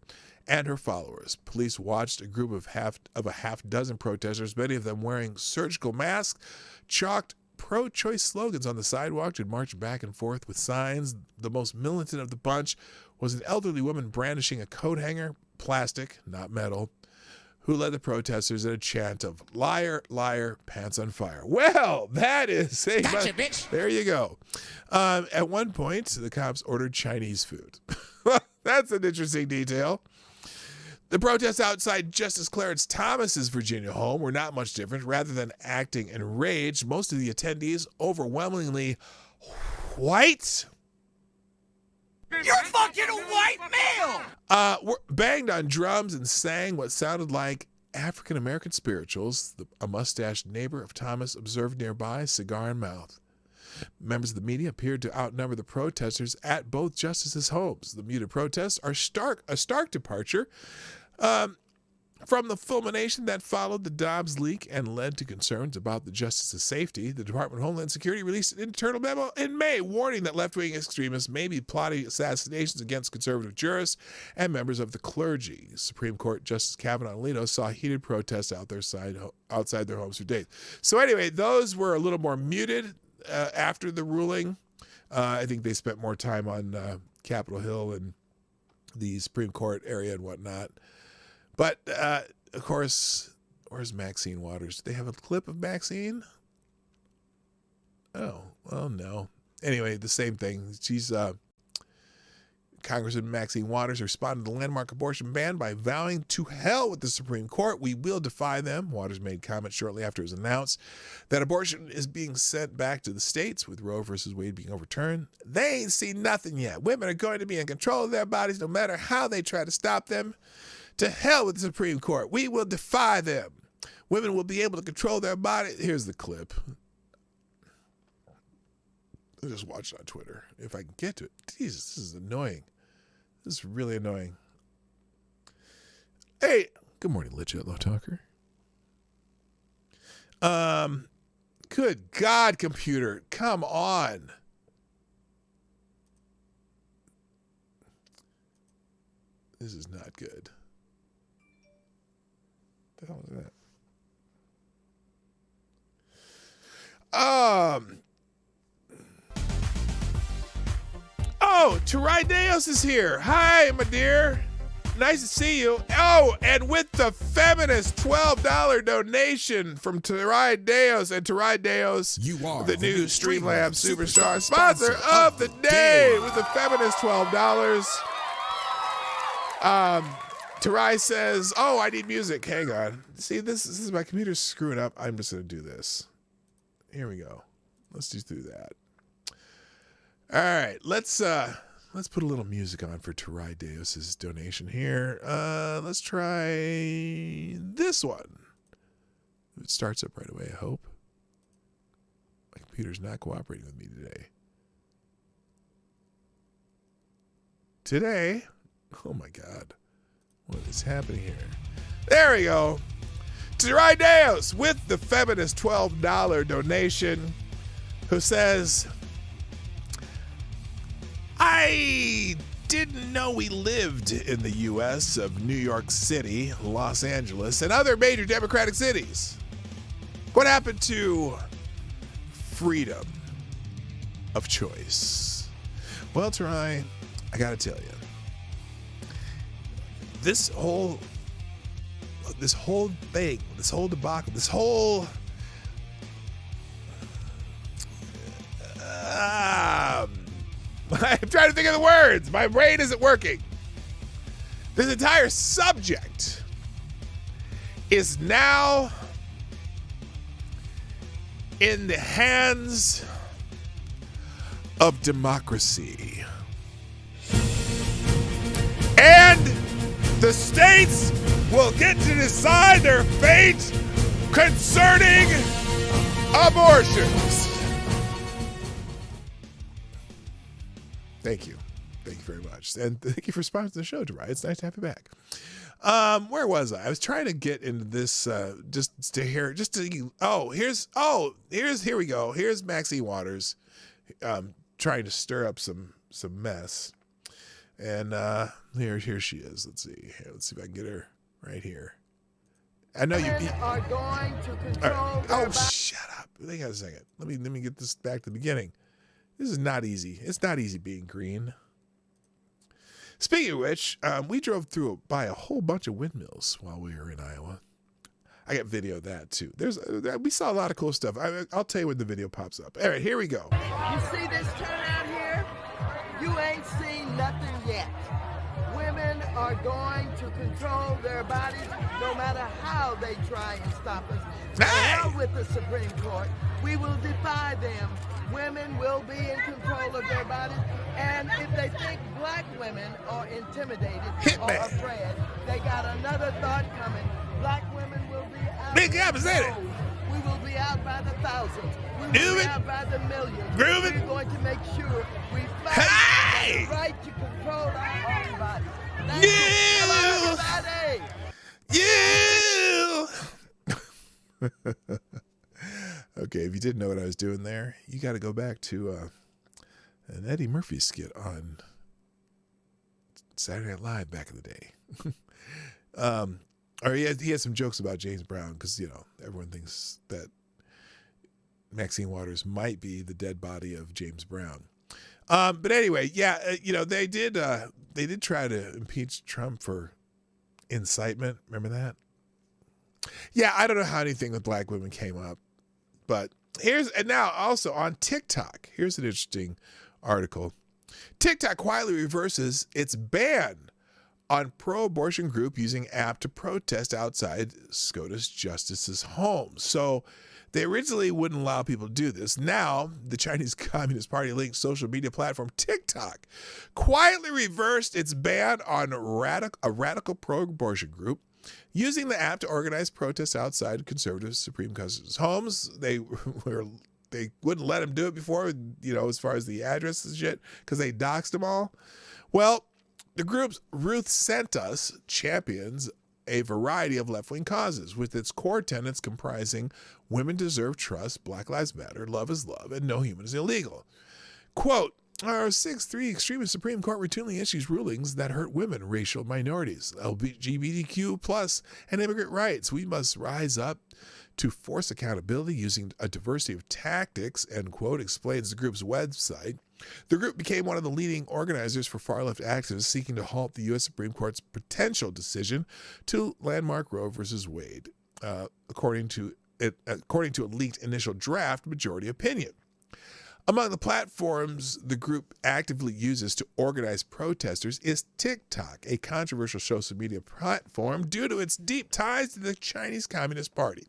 and her followers. Police watched a group of a half dozen protesters, many of them wearing surgical masks, chalked pro-choice slogans on the sidewalk and marched back and forth with signs. The most militant of the bunch was an elderly woman brandishing a coat hanger, plastic, not metal, who led the protesters in a chant of "Liar, liar, pants on fire." Well, that is a gotcha, bitch. There you go. At one point, the cops ordered Chinese food. That's an interesting detail. The protests outside Justice Clarence Thomas's Virginia home were not much different. Rather than acting enraged, most of the attendees, overwhelmingly white, you're fucking a white male! Were banged on drums and sang what sounded like African-American spirituals. A mustached neighbor of Thomas observed nearby, cigar in mouth. Members of the media appeared to outnumber the protesters at both justices' homes. The muted protests are a stark departure From the fulmination that followed the Dobbs leak and led to concerns about the justice's safety, the Department of Homeland Security released an internal memo in May warning that left-wing extremists may be plotting assassinations against conservative jurists and members of the clergy. Supreme Court Justice Kavanaugh Alito saw heated protests outside their homes for days. So anyway, those were a little more muted after the ruling. I think they spent more time on Capitol Hill and the Supreme Court area and whatnot. But, of course, where's Maxine Waters? Do they have a clip of Maxine? Oh, well, no. Anyway, the same thing. She's Congressman Maxine Waters responded to the landmark abortion ban by vowing to hell with the Supreme Court. We will defy them. Waters made comments shortly after it was announced that abortion is being sent back to the states with Roe versus Wade being overturned. They ain't seen nothing yet. Women are going to be in control of their bodies no matter how they try to stop them. To hell with the Supreme Court. We will defy them. Women will be able to control their body. Here's the clip. I just watched it on Twitter. If I can get to it. Jesus, this is annoying. This is really annoying. Hey, good morning, Legit Low Talker. Good God, computer. Come on. This is not good. What the hell is that? Oh, Tarai Deos is here. Hi, my dear. Nice to see you. Oh, and with the feminist $12 donation from Tarai Deos, and Tarai Deos, You are the new Streamlabs Superstar sponsor of the day with the feminist $12. Tarai says, oh, I need music. Hang on. See, this is my computer's screwing up. I'm just going to do this. Here we go. Let's just do that. All right. Let's put a little music on for Tarai Deos' donation here. Let's try this one. It starts up right away, I hope. My computer's not cooperating with me today. Oh, my God. What is happening here? There we go. Tarai Deos with the feminist $12 donation, who says, I didn't know we lived in the U.S. of New York City, Los Angeles, and other major Democratic cities. What happened to freedom of choice? Well, Tarai, I got to tell you, this whole thing, this whole debacle, this whole I'm trying to think of the words. My brain isn't working. This entire subject is now in the hands of democracy. And the states will get to decide their fate concerning abortions. Thank you. Thank you very much. And thank you for sponsoring the show, Tarai. It's nice to have you back. Where was I? I was trying to get into this here we go. Here's Maxine Waters trying to stir up some mess. And here she is. Let's see if I can get her right here. I know you are going to control. Oh, shut up. Hang on a second. Let me get this back to the beginning. This is not easy. It's not easy being green. Speaking of which, we drove by a whole bunch of windmills while we were in Iowa. I got video of that too. We saw a lot of cool stuff. I'll tell you when the video pops up. All right, here we go. You see this turnout here? You ain't seen nothing yet. Women are going to control their bodies no matter how they try and stop us. Now with the Supreme Court, we will defy them. Women will be in control of their bodies, and if they think black women are intimidated or afraid, they got another thought coming. Black women will be out. Big opposite. We will be out by the thousands. We will be out by the millions. Grooving. We're going to make sure we fight for the right to control our own bodies. Thank you. Hello, everybody. You. Okay, if you didn't know what I was doing there, you got to go back to an Eddie Murphy skit on Saturday Night Live back in the day. Or he had some jokes about James Brown because, you know, everyone thinks that Maxine Waters might be the dead body of James Brown. But anyway, yeah, you know, they did try to impeach Trump for incitement. Remember that? Yeah, I don't know how anything with black women came up, but and now also on TikTok, here's an interesting article. TikTok quietly reverses its ban on pro-abortion group using app to protest outside SCOTUS justices' homes. So they originally wouldn't allow people to do this. Now, the Chinese Communist Party-linked social media platform TikTok quietly reversed its ban on a radical pro-abortion group using the app to organize protests outside conservative Supreme Court's homes. They wouldn't let them do it before, you know, as far as the address and shit, because they doxed them all. Well, the group's Ruth Sent Us champions a variety of left-wing causes, with its core tenets comprising women deserve trust, Black Lives Matter, love is love, and no human is illegal. Quote, our 6-3 extremist Supreme Court routinely issues rulings that hurt women, racial minorities, LGBTQ+, and immigrant rights. We must rise up to force accountability using a diversity of tactics, end quote, explains the group's website. The group became one of the leading organizers for far-left activists seeking to halt the U.S. Supreme Court's potential decision to landmark Roe v. Wade, according to a leaked initial draft majority opinion. Among the platforms the group actively uses to organize protesters is TikTok, a controversial social media platform due to its deep ties to the Chinese Communist Party.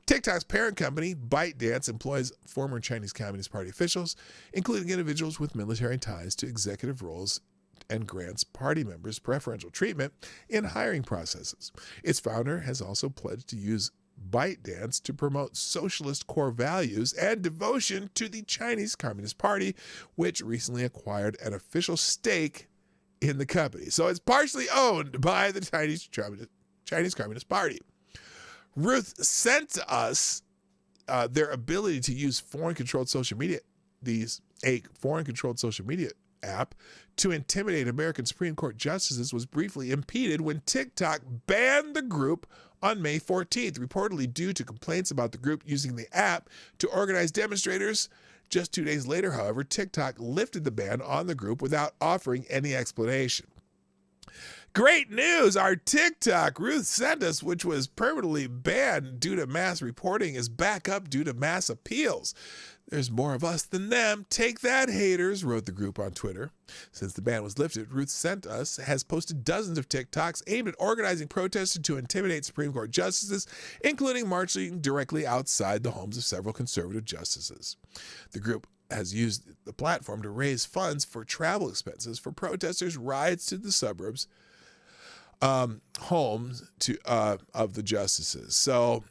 TikTok's parent company, ByteDance, employs former Chinese Communist Party officials, including individuals with military ties to executive roles, and grants party members preferential treatment in hiring processes. Its founder has also pledged to use ByteDance to promote socialist core values and devotion to the Chinese Communist Party, which recently acquired an official stake in the company. So it's partially owned by the Chinese Communist Party. Ruth sent us their ability to use foreign-controlled social media, a foreign-controlled social media app to intimidate American Supreme Court justices was briefly impeded when TikTok banned the group on May 14th, reportedly due to complaints about the group using the app to organize demonstrators. Just 2 days later, however, TikTok lifted the ban on the group without offering any explanation. Great news! Our TikTok, Ruth Sent Us, which was permanently banned due to mass reporting, is back up due to mass appeals. There's more of us than them. Take that, haters, wrote the group on Twitter. Since the ban was lifted, Ruth Sent Us has posted dozens of TikToks aimed at organizing protests to intimidate Supreme Court justices, including marching directly outside the homes of several conservative justices. The group has used the platform to raise funds for travel expenses for protesters' rides to the suburbs, homes of the justices. So,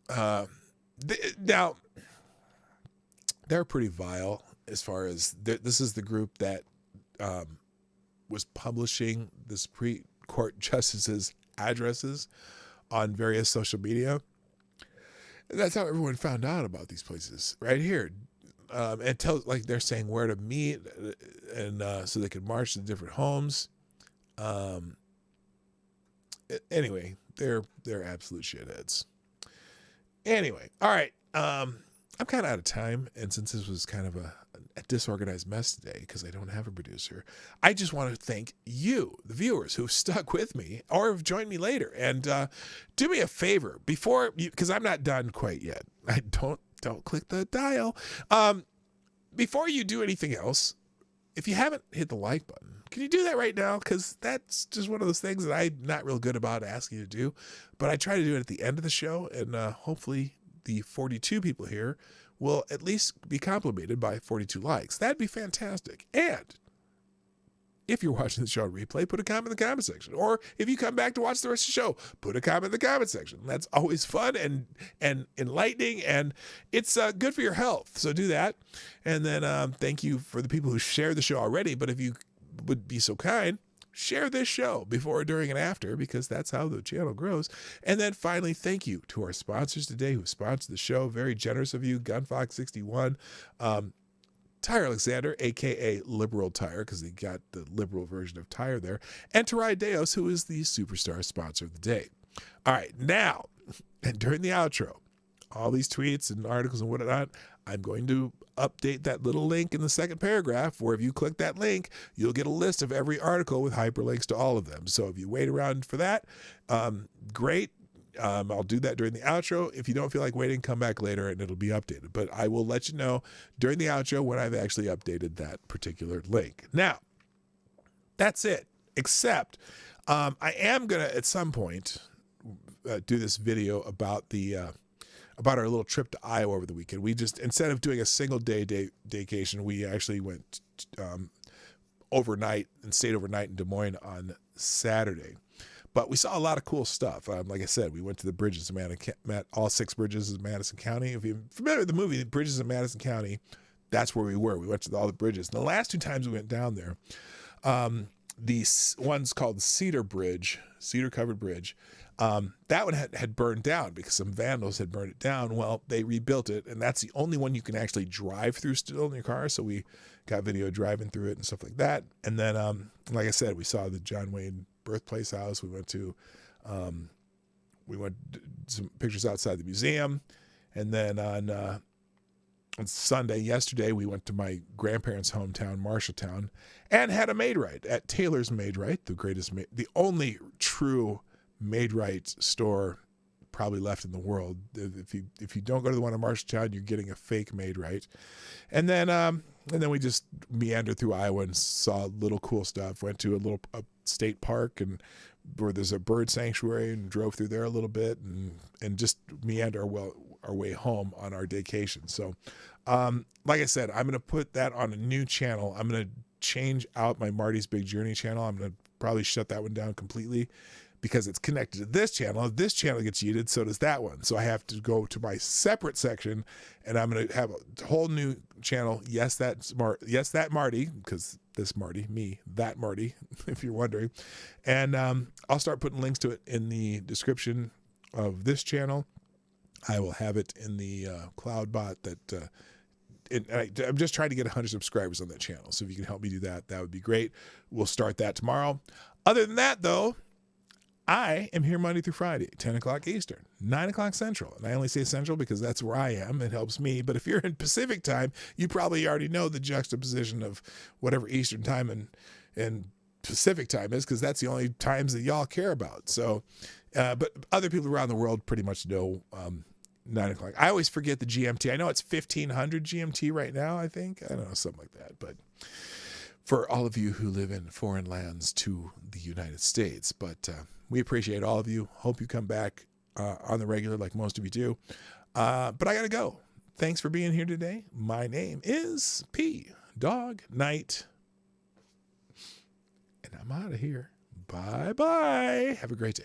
now, they're pretty vile as far as this is the group that was publishing the Supreme Court justices' addresses on various social media. And that's how everyone found out about these places right here. And they're saying where to meet, and so they could march to different homes. Anyway, they're absolute shitheads. Anyway, all right. I'm kind of out of time, and since this was kind of a disorganized mess today because I don't have a producer, I just want to thank you, the viewers, who've stuck with me or have joined me later. And do me a favor because I'm not done quite yet. I don't click the dial. Before you do anything else, if you haven't hit the like button, can you do that right now? Because that's just one of those things that I'm not real good about asking you to do, but I try to do it at the end of the show, and hopefully the 42 people here will at least be complimented by 42 likes. That'd be fantastic. And if you're watching the show on replay, put a comment in the comment section. Or if you come back to watch the rest of the show, put a comment in the comment section. That's always fun and enlightening, and it's good for your health. So do that. And then thank you for the people who shared the show already. But if you would be so kind, share this show before, during, and after, because that's how the channel grows. And then finally, thank you to our sponsors today who sponsored the show. Very generous of you. Gunfox61, Tire Alexander, a.k.a. Liberal Tire, because they got the liberal version of Tire there, and Tarai Deos, who is the superstar sponsor of the day. All right, now, and during the outro, all these tweets and articles and whatnot, I'm going to update that little link in the second paragraph, where if you click that link, you'll get a list of every article with hyperlinks to all of them. So if you wait around for that, great. I'll do that during the outro. If you don't feel like waiting, come back later and it'll be updated. But I will let you know during the outro when I've actually updated that particular link. Now, that's it. Except I am going to, at some point, do this video about about our little trip to Iowa over the weekend. We just, instead of doing a single day vacation, we actually went overnight and stayed overnight in Des Moines on Saturday. But we saw a lot of cool stuff. Like I said, we went to the bridges, all 6 bridges in Madison County. If you're familiar with the movie, Bridges in Madison County, that's where we were. We went to all the bridges. And the last 2 times we went down there, these one's called the Cedar Covered Bridge. That one had burned down because some vandals had burned it down. Well, they rebuilt it, and that's the only one you can actually drive through still in your car. So we got video driving through it and stuff like that. And then, like I said, we saw the John Wayne birthplace house. We went some pictures outside the museum. And then on Sunday, yesterday, we went to my grandparents' hometown, Marshalltown, and had a Maid-Rite at Taylor's Maid-Rite, the only true Maid-Rite store probably left in the world. If you don't go to the one in Marshalltown, you're getting a fake Maid-Rite. And then we just meandered through Iowa and saw little cool stuff. Went to a state park and where there's a bird sanctuary and drove through there a little bit and just meander our way home on our vacation. So, like I said, I'm going to put that on a new channel. I'm going to change out my Marty's Big Journey channel. I'm going to probably shut that one down completely, because it's connected to this channel. If this channel gets yeeted, so does that one. So I have to go to my separate section, and I'm going to have a whole new channel. Yes, that Marty, because this Marty, me, that Marty, if you're wondering. And I'll start putting links to it in the description of this channel. I will have it in the CloudBot I'm just trying to get 100 subscribers on that channel. So if you can help me do that, that would be great. We'll start that tomorrow. Other than that, though, I am here Monday through Friday, 10 o'clock Eastern, 9 o'clock Central. And I only say Central because that's where I am. It helps me. But if you're in Pacific time, you probably already know the juxtaposition of whatever Eastern time and Pacific time is, because that's the only times that y'all care about. So, but other people around the world pretty much know 9 o'clock. I always forget the GMT. I know it's 1500 GMT right now, I think. I don't know, something like that. But for all of you who live in foreign lands to the United States. But we appreciate all of you. Hope you come back on the regular like most of you do. But I got to go. Thanks for being here today. My name is P Dog Knight. And I'm out of here. Bye-bye. Have a great day.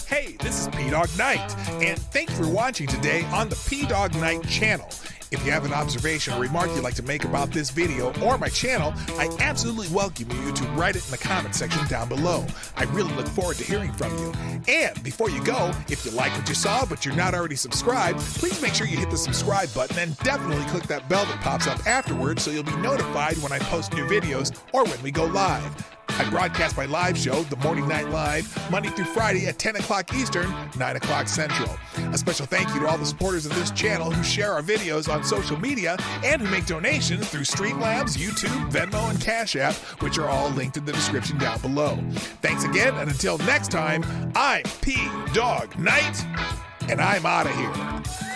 Hey, this is P Dog Knight, and thank you for watching today on the P Dog Knight channel. If you have an observation or remark you'd like to make about this video or my channel, I absolutely welcome you to write it in the comment section down below. I really look forward to hearing from you. And before you go, if you like what you saw but you're not already subscribed, please make sure you hit the subscribe button and definitely click that bell that pops up afterwards so you'll be notified when I post new videos or when we go live. I broadcast my live show, The Morning Night Live, Monday through Friday at 10 o'clock Eastern, 9 o'clock Central. A special thank you to all the supporters of this channel who share our videos on social media and who make donations through Streamlabs, YouTube, Venmo, and Cash App, which are all linked in the description down below. Thanks again, and until next time, I'm P Dog Knight, and I'm out of here.